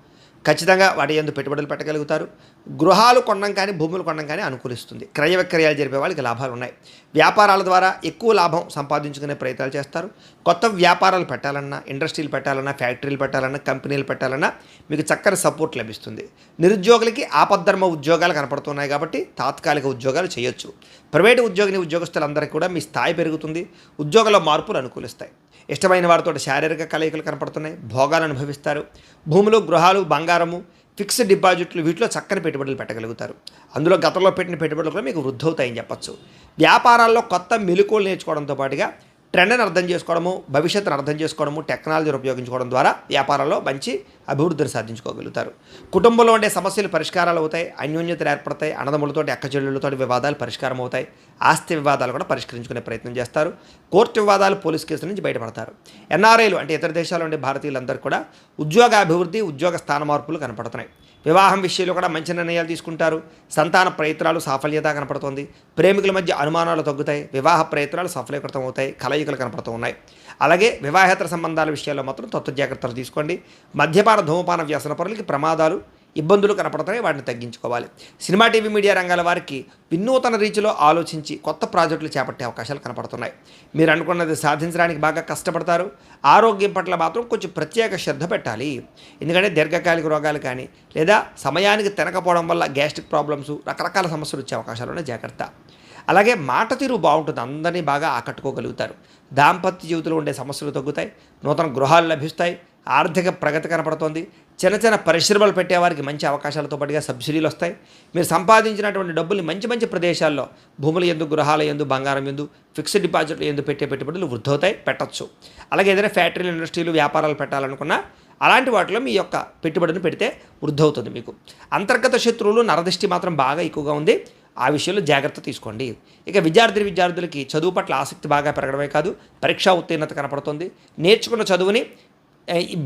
ఖచ్చితంగా వాటి యందు పెట్టుబడులు పెట్టగలుగుతారు. గృహాలు కొనడం కానీ, భూములు కొనడం కానీ అనుకూలిస్తుంది. క్రయ విక్రయాలు జరిపే వాళ్ళకి లాభాలు ఉన్నాయి. వ్యాపారాల ద్వారా ఎక్కువ లాభం సంపాదించుకునే ప్రయత్నాలు చేస్తారు. కొత్త వ్యాపారాలు పెట్టాలన్నా, ఇండస్ట్రీలు పెట్టాలన్నా, ఫ్యాక్టరీలు పెట్టాలన్నా, కంపెనీలు పెట్టాలన్నా మీకు చక్కని సపోర్ట్ లభిస్తుంది. నిరుద్యోగులకి ఆపద్ధర్మ ఉద్యోగాలు కనపడుతున్నాయి కాబట్టి తాత్కాలిక ఉద్యోగాలు చేయొచ్చు. ప్రైవేటు ఉద్యోగస్తులందరికీ కూడా మీ స్థాయి పెరుగుతుంది. ఉద్యోగంలో మార్పులు అనుకూలిస్తాయి. ఇష్టమైన వారితో శారీరక కలయికలు కనపడుతున్నాయి. భోగాలు అనుభవిస్తారు. భూములు, గృహాలు, బంగారము, ఫిక్స్డ్ డిపాజిట్లు వీటిలో చక్కని పెట్టుబడులు పెట్టగలుగుతారు. అందులో గతంలో పెట్టిన పెట్టుబడులు కూడా మీకు వృద్ధి అవుతాయని చెప్పచ్చు. వ్యాపారాల్లో కొత్త మెలకువలు నేర్చుకోవడంతో పాటుగా ట్రెండ్ని అర్థం చేసుకోవడము, భవిష్యత్తును అర్థం చేసుకోవడము, టెక్నాలజీని ఉపయోగించుకోవడం ద్వారా వ్యాపారంలో మంచి అభివృద్ధిని సాధించుకోగలుగుతారు. కుటుంబంలో ఉండే సమస్యలు పరిష్కారాలు అవుతాయి. అన్యోన్యతలు ఏర్పడతాయి. అన్నదమ్ములతోటి, అక్కచెల్లెళ్ళతోటి వివాదాలు పరిష్కారం అవుతాయి. ఆస్తి వివాదాలు కూడా పరిష్కరించుకునే ప్రయత్నం చేస్తారు. కోర్టు వివాదాలు, పోలీస్ కేసుల నుంచి బయటపడతారు. ఎన్ఆర్ఐలు అంటే ఇతర దేశాల్లో ఉండే భారతీయులందరూ కూడా ఉద్యోగ అభివృద్ధి, ఉద్యోగ స్థాన మార్పులు కనపడుతున్నాయి. వివాహం విషయంలో కూడా మంచి నిర్ణయాలు తీసుకుంటారు. సంతాన ప్రయత్నాలు సాఫల్యత కనపడుతుంది. ప్రేమికుల మధ్య అనుమానాలు తగ్గుతాయి. వివాహ ప్రయత్నాలు సఫలీకృతం అవుతాయి. కలయికలు కనపడుతూ ఉన్నాయి. అలాగే వివాహేతర సంబంధాల విషయాల్లో మాత్రం తత్వ జాగ్రత్తలు తీసుకోండి. మద్యపాన, ధూమపాన వ్యసన పరులకి ప్రమాదాలు, ఇబ్బందులు కనపడుతున్నాయి. వాటిని తగ్గించుకోవాలి. సినిమా, టీవీ, మీడియా రంగాల వారికి వినూతన రీతిలో ఆలోచించి కొత్త ప్రాజెక్టులు చేపట్టే అవకాశాలు కనపడుతున్నాయి. మీరు అనుకున్నది సాధించడానికి బాగా కష్టపడతారు. ఆరోగ్యం పట్ల మాత్రం కొంచెం ప్రత్యేక శ్రద్ధ పెట్టాలి. ఎందుకంటే దీర్ఘకాలిక రోగాలు కానీ లేదా సమయానికి తినకపోవడం వల్ల గ్యాస్ట్రిక్ ప్రాబ్లమ్స్, రకరకాల సమస్యలు వచ్చే అవకాశాలు ఉన్నాయి. జాగ్రత్త. అలాగే మాట తీరు బాగుంటుంది. అందరినీ బాగా ఆకట్టుకోగలుగుతారు. దాంపత్య జీవితంలో ఉండే సమస్యలు తగ్గుతాయి. నూతన గృహాలు లభిస్తాయి. ఆర్థిక ప్రగతి కనపడుతోంది. చిన్న చిన్న పరిశ్రమలు పెట్టేవారికి మంచి అవకాశాలతో పాటుగా సబ్సిడీలు వస్తాయి. మీరు సంపాదించినటువంటి డబ్బుల్ని మంచి మంచి ప్రదేశాల్లో భూముల యందు, గృహాల యందు, బంగారం యందు, ఫిక్స్డ్ డిపాజిట్లు యందు పెట్టే పెట్టుబడులు వృద్ధవుతాయి. పెట్టచ్చు. అలాగే ఏదైనా ఫ్యాక్టరీలు, ఇండస్ట్రీలు, వ్యాపారాలు పెట్టాలనుకున్నా అలాంటి వాటిలో మీ యొక్క పెట్టుబడిని పెడితే వృద్ధవుతుంది. మీకు అంతర్గత శత్రువులు, నరదృష్టి మాత్రం బాగా ఎక్కువగా ఉంది. ఆ విషయంలో జాగ్రత్త తీసుకోండి. ఇక విద్యార్థులకి చదువు పట్ల ఆసక్తి బాగా పెరగడమే కాదు, పరీక్షా ఉత్తీర్ణత కనపడుతుంది. నేర్చుకున్న చదువుని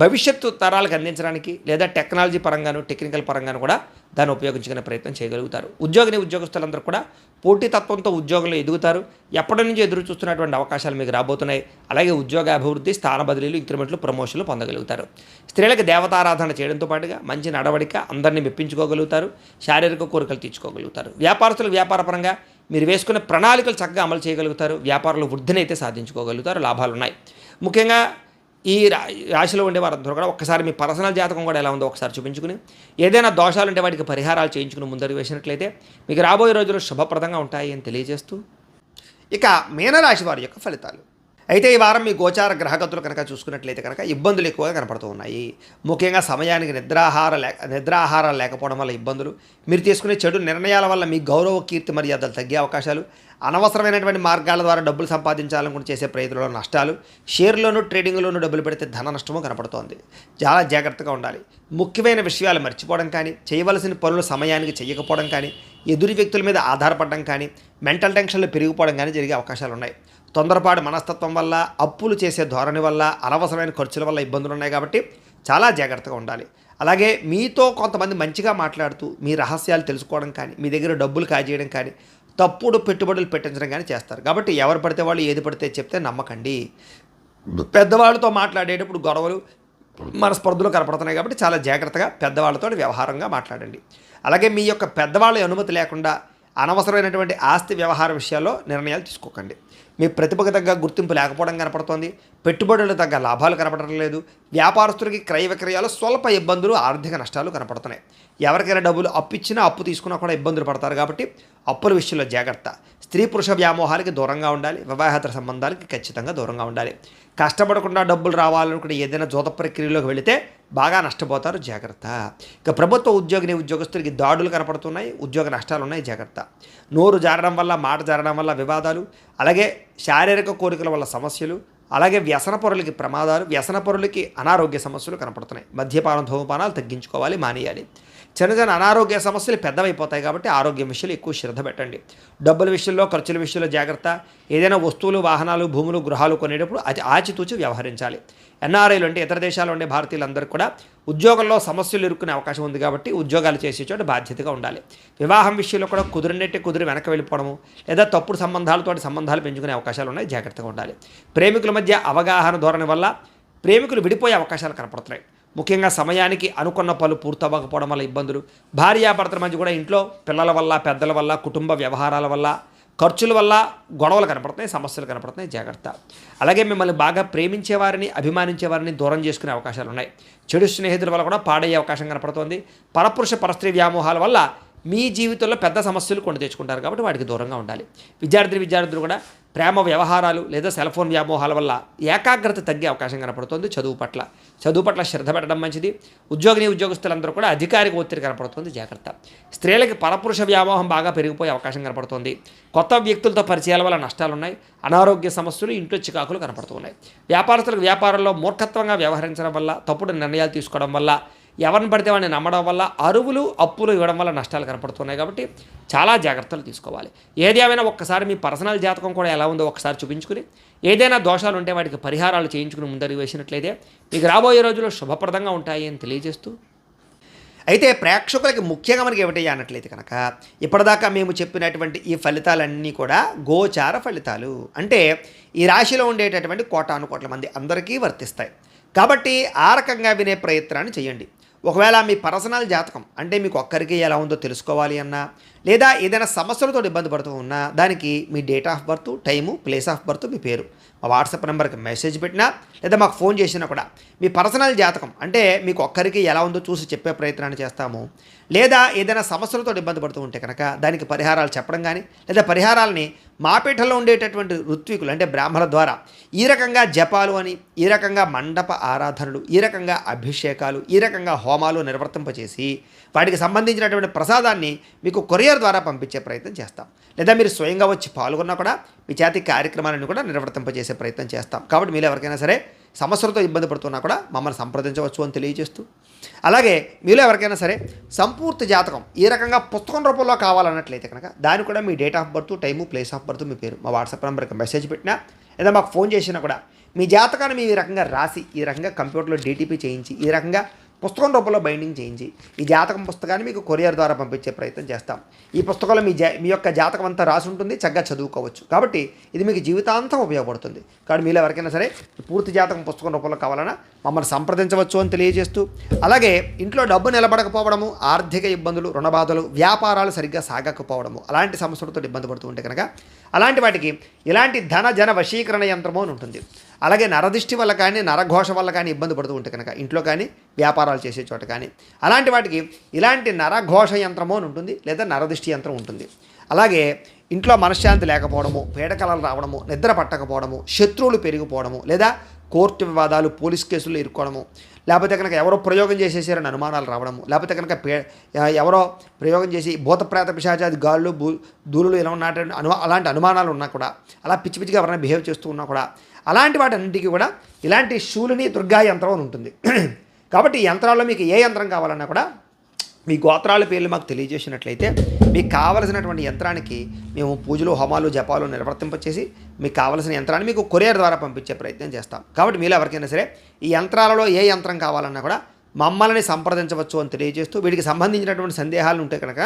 భవిష్యత్తు తరాలకు అందించడానికి లేదా టెక్నాలజీ పరంగాను, టెక్నికల్ పరంగాను కూడా దాన్ని ఉపయోగించుకునే ప్రయత్నం చేయగలుగుతారు. ఉద్యోగస్తులందరూ కూడా పోటీతత్వంతో ఉద్యోగంలో ఎదుగుతారు. ఎప్పటి నుంచి ఎదురు చూస్తున్నటువంటి అవకాశాలు మీకు రాబోతున్నాయి. అలాగే ఉద్యోగ అభివృద్ధి, స్థాన బదిలీలు, ఇంక్రిమెంట్లు, ప్రమోషన్లు పొందగలుగుతారు. స్త్రీలకు దేవతారాధన చేయడంతో పాటుగా మంచి నడవడిక, అందరినీ మెప్పించుకోగలుగుతారు. శారీరక కోరికలు తీర్చుకోగలుగుతారు. వ్యాపారస్తులకు వ్యాపారపరంగా మీరు వేసుకునే ప్రణాళికలు చక్కగా అమలు చేయగలుగుతారు. వ్యాపారంలో వృద్ధిని అయితే సాధించుకోగలుగుతారు. లాభాలు ఉన్నాయి. ముఖ్యంగా ఈ రాశిలో ఉండే వారందరూ కూడా ఒక్కసారి మీ పర్సనల్ జాతకం కూడా ఎలా ఉందో ఒకసారి చూపించుకుని, ఏదైనా దోషాలు ఉంటే వాటికి పరిహారాలు చేయించుకుని ముందరికి వేసినట్లయితే మీకు రాబోయే రోజులు శుభప్రదంగా ఉంటాయి అని తెలియజేస్తూ, ఇక మీనరాశి వారి యొక్క ఫలితాలు. అయితే ఈ వారం మీ గోచార గ్రహగతులు కనుక చూసుకున్నట్లయితే కనుక ఇబ్బందులు ఎక్కువగా కనపడుతూ ఉన్నాయి. ముఖ్యంగా సమయానికి నిద్రాహారాలు లేకపోవడం వల్ల ఇబ్బందులు, మీరు తీసుకునే చెడు నిర్ణయాల వల్ల మీ గౌరవ, కీర్తి, మర్యాదలు తగ్గే అవకాశాలు, అనవసరమైనటువంటి మార్గాల ద్వారా డబ్బులు సంపాదించాలనుకుని చేసే ప్రయత్నంలో నష్టాలు, షేర్లోనూ, ట్రేడింగ్లోనూ డబ్బులు పెడితే ధన నష్టము కనపడుతోంది. చాలా జాగ్రత్తగా ఉండాలి. ముఖ్యమైన విషయాలు మర్చిపోవడం కానీ, చేయవలసిన పనులు సమయానికి చేయకపోవడం కానీ, ఎదురు వ్యక్తుల మీద ఆధారపడడం కానీ, మెంటల్ టెన్షన్లు పెరిగిపోవడం కానీ జరిగే అవకాశాలు ఉన్నాయి. తొందరపాటు మనస్తత్వం వల్ల, అప్పులు చేసే ధోరణి వల్ల, అనవసరమైన ఖర్చుల వల్ల ఇబ్బందులు ఉన్నాయి. కాబట్టి చాలా జాగ్రత్తగా ఉండాలి. అలాగే మీతో కొంతమంది మంచిగా మాట్లాడుతూ మీ రహస్యాలు తెలుసుకోవడం కానీ, మీ దగ్గర డబ్బులు కాజేయడం కానీ, తప్పుడు పెట్టుబడులు పెట్టించడం కానీ చేస్తారు. కాబట్టి ఎవరు పడితే వాళ్ళు ఏది పడితే చెప్తే నమ్మకండి. పెద్దవాళ్ళతో మాట్లాడేటప్పుడు గొడవలు, మనస్పర్ధలు కనపడుతున్నాయి. కాబట్టి చాలా జాగ్రత్తగా పెద్దవాళ్ళతో వ్యవహారంగా మాట్లాడండి. అలాగే మీ యొక్క పెద్దవాళ్ళ అనుమతి లేకుండా అనవసరమైనటువంటి ఆస్తి వ్యవహార విషయాల్లో నిర్ణయాలు తీసుకోకండి. మీ ప్రతిభకు తగ్గ గుర్తింపు లేకపోవడం కనపడుతోంది. పెట్టుబడులకు తగ్గ లాభాలు కనపడటం లేదు. వ్యాపారస్తులకి క్రయ విక్రయాలు స్వల్ప ఇబ్బందులు, ఆర్థిక నష్టాలు కనపడుతున్నాయి. ఎవరికైనా డబ్బులు అప్పిచ్చినా, అప్పు తీసుకున్నా కూడా ఇబ్బందులు పడతారు. కాబట్టి అప్పుల విషయంలో జాగ్రత్త. స్త్రీ పురుష వ్యామోహాలకి దూరంగా ఉండాలి. వివాహేతర సంబంధాలకి ఖచ్చితంగా దూరంగా ఉండాలి. కష్టపడకుండా డబ్బులు రావాలనుకుంటే ఏదైనా జోత ప్రక్రియలోకి వెళితే బాగా నష్టపోతారు. జాగ్రత్త. ఇక ప్రభుత్వ ఉద్యోగస్తులకి దాడులు కనపడుతున్నాయి. ఉద్యోగ నష్టాలు ఉన్నాయి. జాగ్రత్త. నోరు జారడం వల్ల, మాట జారడం వల్ల వివాదాలు, అలాగే శారీరక కోరికల వల్ల సమస్యలు, అలాగే వ్యసనపరులకి ప్రమాదాలు, వ్యసనపరులకి అనారోగ్య సమస్యలు కనపడుతున్నాయి. మద్యపానం, ధూమపానాలు తగ్గించుకోవాలి, మానేయాలి. చిన్న చిన్న అనారోగ్య సమస్యలు పెద్దవైపోతాయి. కాబట్టి ఆరోగ్యం విషయంలో ఎక్కువ శ్రద్ధ పెట్టండి. డబ్బుల విషయంలో, ఖర్చుల విషయంలో జాగ్రత్త. ఏదైనా వస్తువులు, వాహనాలు, భూములు, గృహాలు కొనేటప్పుడు ఆచితూచి వ్యవహరించాలి. ఎన్ఆర్ఐలు అంటే ఇతర దేశాల్లో ఉండే భారతీయులందరూ కూడా ఉద్యోగంలో సమస్యలు ఎదుర్కొనే అవకాశం ఉంది. కాబట్టి ఉద్యోగాలు చేసే చోట బాధ్యతగా ఉండాలి. వివాహం విషయంలో కూడా కుదిరి వెనక వెళ్ళిపోవడము లేదా తప్పుడు సంబంధాలు పెంచుకునే అవకాశాలు ఉన్నాయి. జాగ్రత్తగా ఉండాలి. ప్రేమికుల మధ్య అవగాహన ధోరణి వల్ల ప్రేమికులు విడిపోయే అవకాశాలు కనపడుతున్నాయి. ముఖ్యంగా సమయానికి అనుకున్న పనులు పూర్తవ్వకపోవడం వల్ల ఇబ్బందులు, భార్యాభర్తల మధ్య కూడా ఇంట్లో పిల్లల వల్ల, పెద్దల వల్ల, కుటుంబ వ్యవహారాల వల్ల, ఖర్చుల వల్ల గొడవలు కనపడుతున్నాయి, సమస్యలు కనపడుతున్నాయి. జాగ్రత్త. అలాగే మిమ్మల్ని బాగా ప్రేమించేవారిని, అభిమానించేవారిని దూరం చేసుకునే అవకాశాలు ఉన్నాయి. చెడు స్నేహితుల వల్ల కూడా పాడయ్యే అవకాశం కనపడుతోంది. పరపురుష పరస్త్రీ వ్యామోహాల వల్ల మీ జీవితంలో పెద్ద సమస్యలు కొని తెచ్చుకుంటారు కాబట్టి వాటికి దూరంగా ఉండాలి. విద్యార్థులు కూడా ప్రేమ వ్యవహారాలు లేదా సెల్ ఫోన్ వ్యామోహాల వల్ల ఏకాగ్రత తగ్గే అవకాశం కనపడుతుంది. చదువు పట్ల శ్రద్ధ పెట్టడం మంచిది. ఉద్యోగస్తులందరూ కూడా అధికారిక ఒత్తిడి కనపడుతుంది, జాగ్రత్త. స్త్రీలకి పరపురుష వ్యామోహం బాగా పెరిగిపోయే అవకాశం కనపడుతుంది. కొత్త వ్యక్తులతో పరిచయాల వల్ల నష్టాలున్నాయి. అనారోగ్య సమస్యలు, ఇంట్లో చికాకులు కనపడుతున్నాయి. వ్యాపారస్తులకు వ్యాపారంలో మూర్ఖత్వంగా వ్యవహరించడం వల్ల, తప్పుడు నిర్ణయాలు తీసుకోవడం వల్ల, ఎవరిని పడితే వాడిని నమ్మడం వల్ల, అప్పులు ఇవ్వడం వల్ల నష్టాలు కనపడుతున్నాయి. కాబట్టి చాలా జాగ్రత్తలు తీసుకోవాలి. ఏది ఏమైనా ఒక్కసారి మీ పర్సనల్ జాతకం కూడా ఎలా ఉందో ఒకసారి చూపించుకుని, ఏదైనా దోషాలు ఉంటే వాటికి పరిహారాలు చేయించుకుని ముందడుగు వేసినట్లయితే మీకు రాబోయే రోజుల్లో శుభప్రదంగా ఉంటాయి అని తెలియజేస్తూ, అయితే ప్రేక్షకులకి ముఖ్యంగా మనకి ఏమిటయ్యా అన్నట్లయితే కనుక, ఇప్పటిదాకా మేము చెప్పినటువంటి ఈ ఫలితాలన్నీ కూడా గోచార ఫలితాలు. అంటే ఈ రాశిలో ఉండేటటువంటి కోటాను కోట్ల మంది అందరికీ వర్తిస్తాయి. కాబట్టి ఆ రకంగా వినే ప్రయత్నాన్ని చేయండి. ఒకవేళ మీ పర్సనల్ జాతకం అంటే మీకు ఒక్కరికి ఎలా ఉందో తెలుసుకోవాలి అన్నా, లేదా ఏదైనా సమస్యలతో ఇబ్బంది పడుతూ ఉన్నా, దానికి మీ date of birth, time, place of birth, మీ పేరు మా వాట్సాప్ నెంబర్కి మెసేజ్ పెట్టినా లేదా మాకు ఫోన్ చేసినా కూడా మీ పర్సనల్ జాతకం అంటే మీకు ఒక్కరికి ఎలా ఉందో చూసి చెప్పే ప్రయత్నాన్ని చేస్తాము. లేదా ఏదైనా సమస్యలతో ఇబ్బంది పడుతూ ఉంటే కనుక దానికి పరిహారాలు చెప్పడం కానీ, లేదా పరిహారాలని మా పీఠంలో ఉండేటటువంటి ఋత్వికులు అంటే బ్రాహ్మణ ద్వారా ఈ రకంగా జపాలు అని, ఈ రకంగా మండప ఆరాధనలు, ఈ రకంగా అభిషేకాలు, ఈ రకంగా హోమాలు నిర్వర్తింపచేసి వాటికి సంబంధించినటువంటి ప్రసాదాన్ని మీకు కొరియర్ ద్వారా పంపించే ప్రయత్నం చేస్తాం. లేదా మీరు స్వయంగా వచ్చి పాల్గొన్నా కూడా మీ చేతి కార్యక్రమాలను కూడా నిర్వర్తింపజేసే ప్రయత్నం చేస్తాం. కాబట్టి మీరు ఎవరికైనా సరే సమస్యలతో ఇబ్బంది పడుతున్నా కూడా మమ్మల్ని సంప్రదించవచ్చు అని తెలియజేస్తూ, అలాగే మీలో ఎవరికైనా సరే సంపూర్తి జాతకం ఈ రకంగా పుస్తకం రూపంలో కావాలన్నట్లయితే కనుక దానికి కూడా మీ date of birth, time, place of birth, మీ పేరు మా వాట్సాప్ నెంబర్కి మెసేజ్ పెట్టినా లేదా మాకు ఫోన్ చేసినా కూడా మీ జాతకాన్ని మేము ఈ రకంగా రాసి, ఈ రకంగా కంప్యూటర్లో డీటీపీ చేయించి, ఈ రకంగా పుస్తకం రూపంలో బైండింగ్ చేయించి ఈ జాతకం పుస్తకాన్ని మీకు కొరియర్ ద్వారా పంపించే ప్రయత్నం చేస్తాం. ఈ పుస్తకంలో మీ యొక్క జాతకం అంతా రాసి ఉంటుంది, చక్కగా చదువుకోవచ్చు. కాబట్టి ఇది మీకు జీవితాంతం ఉపయోగపడుతుంది. కాబట్టి మీలో ఎవరికైనా సరే పూర్తి జాతకం పుస్తకం రూపంలో కావాలన్నా మమ్మల్ని సంప్రదించవచ్చు అని తెలియజేస్తూ, అలాగే ఇంట్లో డబ్బు నిలబడకపోవడము, ఆర్థిక ఇబ్బందులు, రుణబాధలు, వ్యాపారాలు సరిగ్గా సాగకపోవడము, అలాంటి సమస్యలతో ఇబ్బంది పడుతూ ఉంటే కనుక అలాంటి వాటికి ఇలాంటి జన వశీకరణ యంత్రము అని ఉంటుంది. అలాగే నరదిష్టి వల్ల కానీ, నరఘోష వల్ల కానీ ఇబ్బంది పడుతూ ఉంటే కనుక ఇంట్లో కానీ, వ్యాపారాలు చేసే చోట కానీ అలాంటి వాటికి ఇలాంటి నరఘోష యంత్రము అని ఉంటుంది, లేదా నరదిష్టి యంత్రం ఉంటుంది. అలాగే ఇంట్లో మనశ్శాంతి లేకపోవడము, పీడకలలు రావడము, నిద్ర పట్టకపోవడము, శత్రువులు పెరిగిపోవడము, లేదా కోర్టు వివాదాలు, పోలీస్ కేసులు ఇరుక్కోవడము, లేకపోతే కనుక ఎవరో ప్రయోగం చేసేసారని అనుమానాలు రావడము, లేకపోతే కనుక ఎవరో ప్రయోగం చేసి భూతప్రేత పిశాచాది గాళ్ళు దూరులు ఇలా ఉన్నటువంటి అలాంటి అనుమానాలు ఉన్నా కూడా, అలా పిచ్చిగా ఎవరైనా బిహేవ్ చేస్తూ ఉన్నా కూడా అలాంటి వాటన్నింటికి కూడా ఇలాంటి శూలిని దుర్గా యంత్రం అని ఉంటుంది. కాబట్టి ఈ యంత్రాల్లో మీకు ఏ యంత్రం కావాలన్నా కూడా మీ గోత్రాల పేర్లు మాకు తెలియజేసినట్లయితే మీకు కావలసినటువంటి యంత్రానికి మేము పూజలు, హోమాలు, జపాలు నిర్వర్తింపచేసి మీకు కావలసిన యంత్రాన్ని మీకు కొరియర్ ద్వారా పంపించే ప్రయత్నం చేస్తాం. కాబట్టి మీలో ఎవరికైనా సరే ఈ యంత్రాలలో ఏ యంత్రం కావాలన్నా కూడా మమ్మల్ని సంప్రదించవచ్చు అని తెలియజేస్తూ, వీటికి సంబంధించినటువంటి సందేహాలు ఉంటే కనుక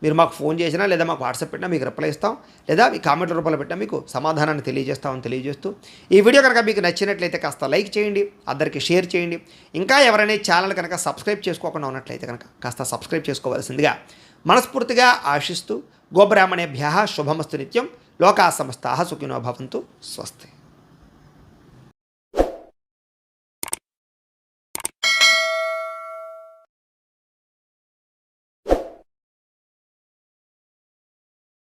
మీరు మాకు ఫోన్ చేసినా లేదా మాకు వాట్సాప్ పెట్టినా మీకు రిప్లై ఇస్తాం, లేదా మీ కామెంట్ల రూపంలో పెట్టినా మీకు సమాధానాన్ని తెలియజేస్తామని తెలియజేస్తూ, ఈ వీడియో కనుక మీకు నచ్చినట్లయితే కాస్త లైక్ చేయండి, అందరికీ షేర్ చేయండి. ఇంకా ఎవరైనా ఛానల్ కనుక సబ్స్క్రైబ్ చేసుకోకుండా ఉన్నట్లయితే కనుక కాస్త సబ్స్క్రైబ్ చేసుకోవాల్సిందిగా మనస్ఫూర్తిగా ఆశిస్తూ, గోబ్రాహ్మణేభ్యః శుభమస్తు నిత్యం, లోకా సమస్తాః సుఖినో భవంతు, స్వస్తి.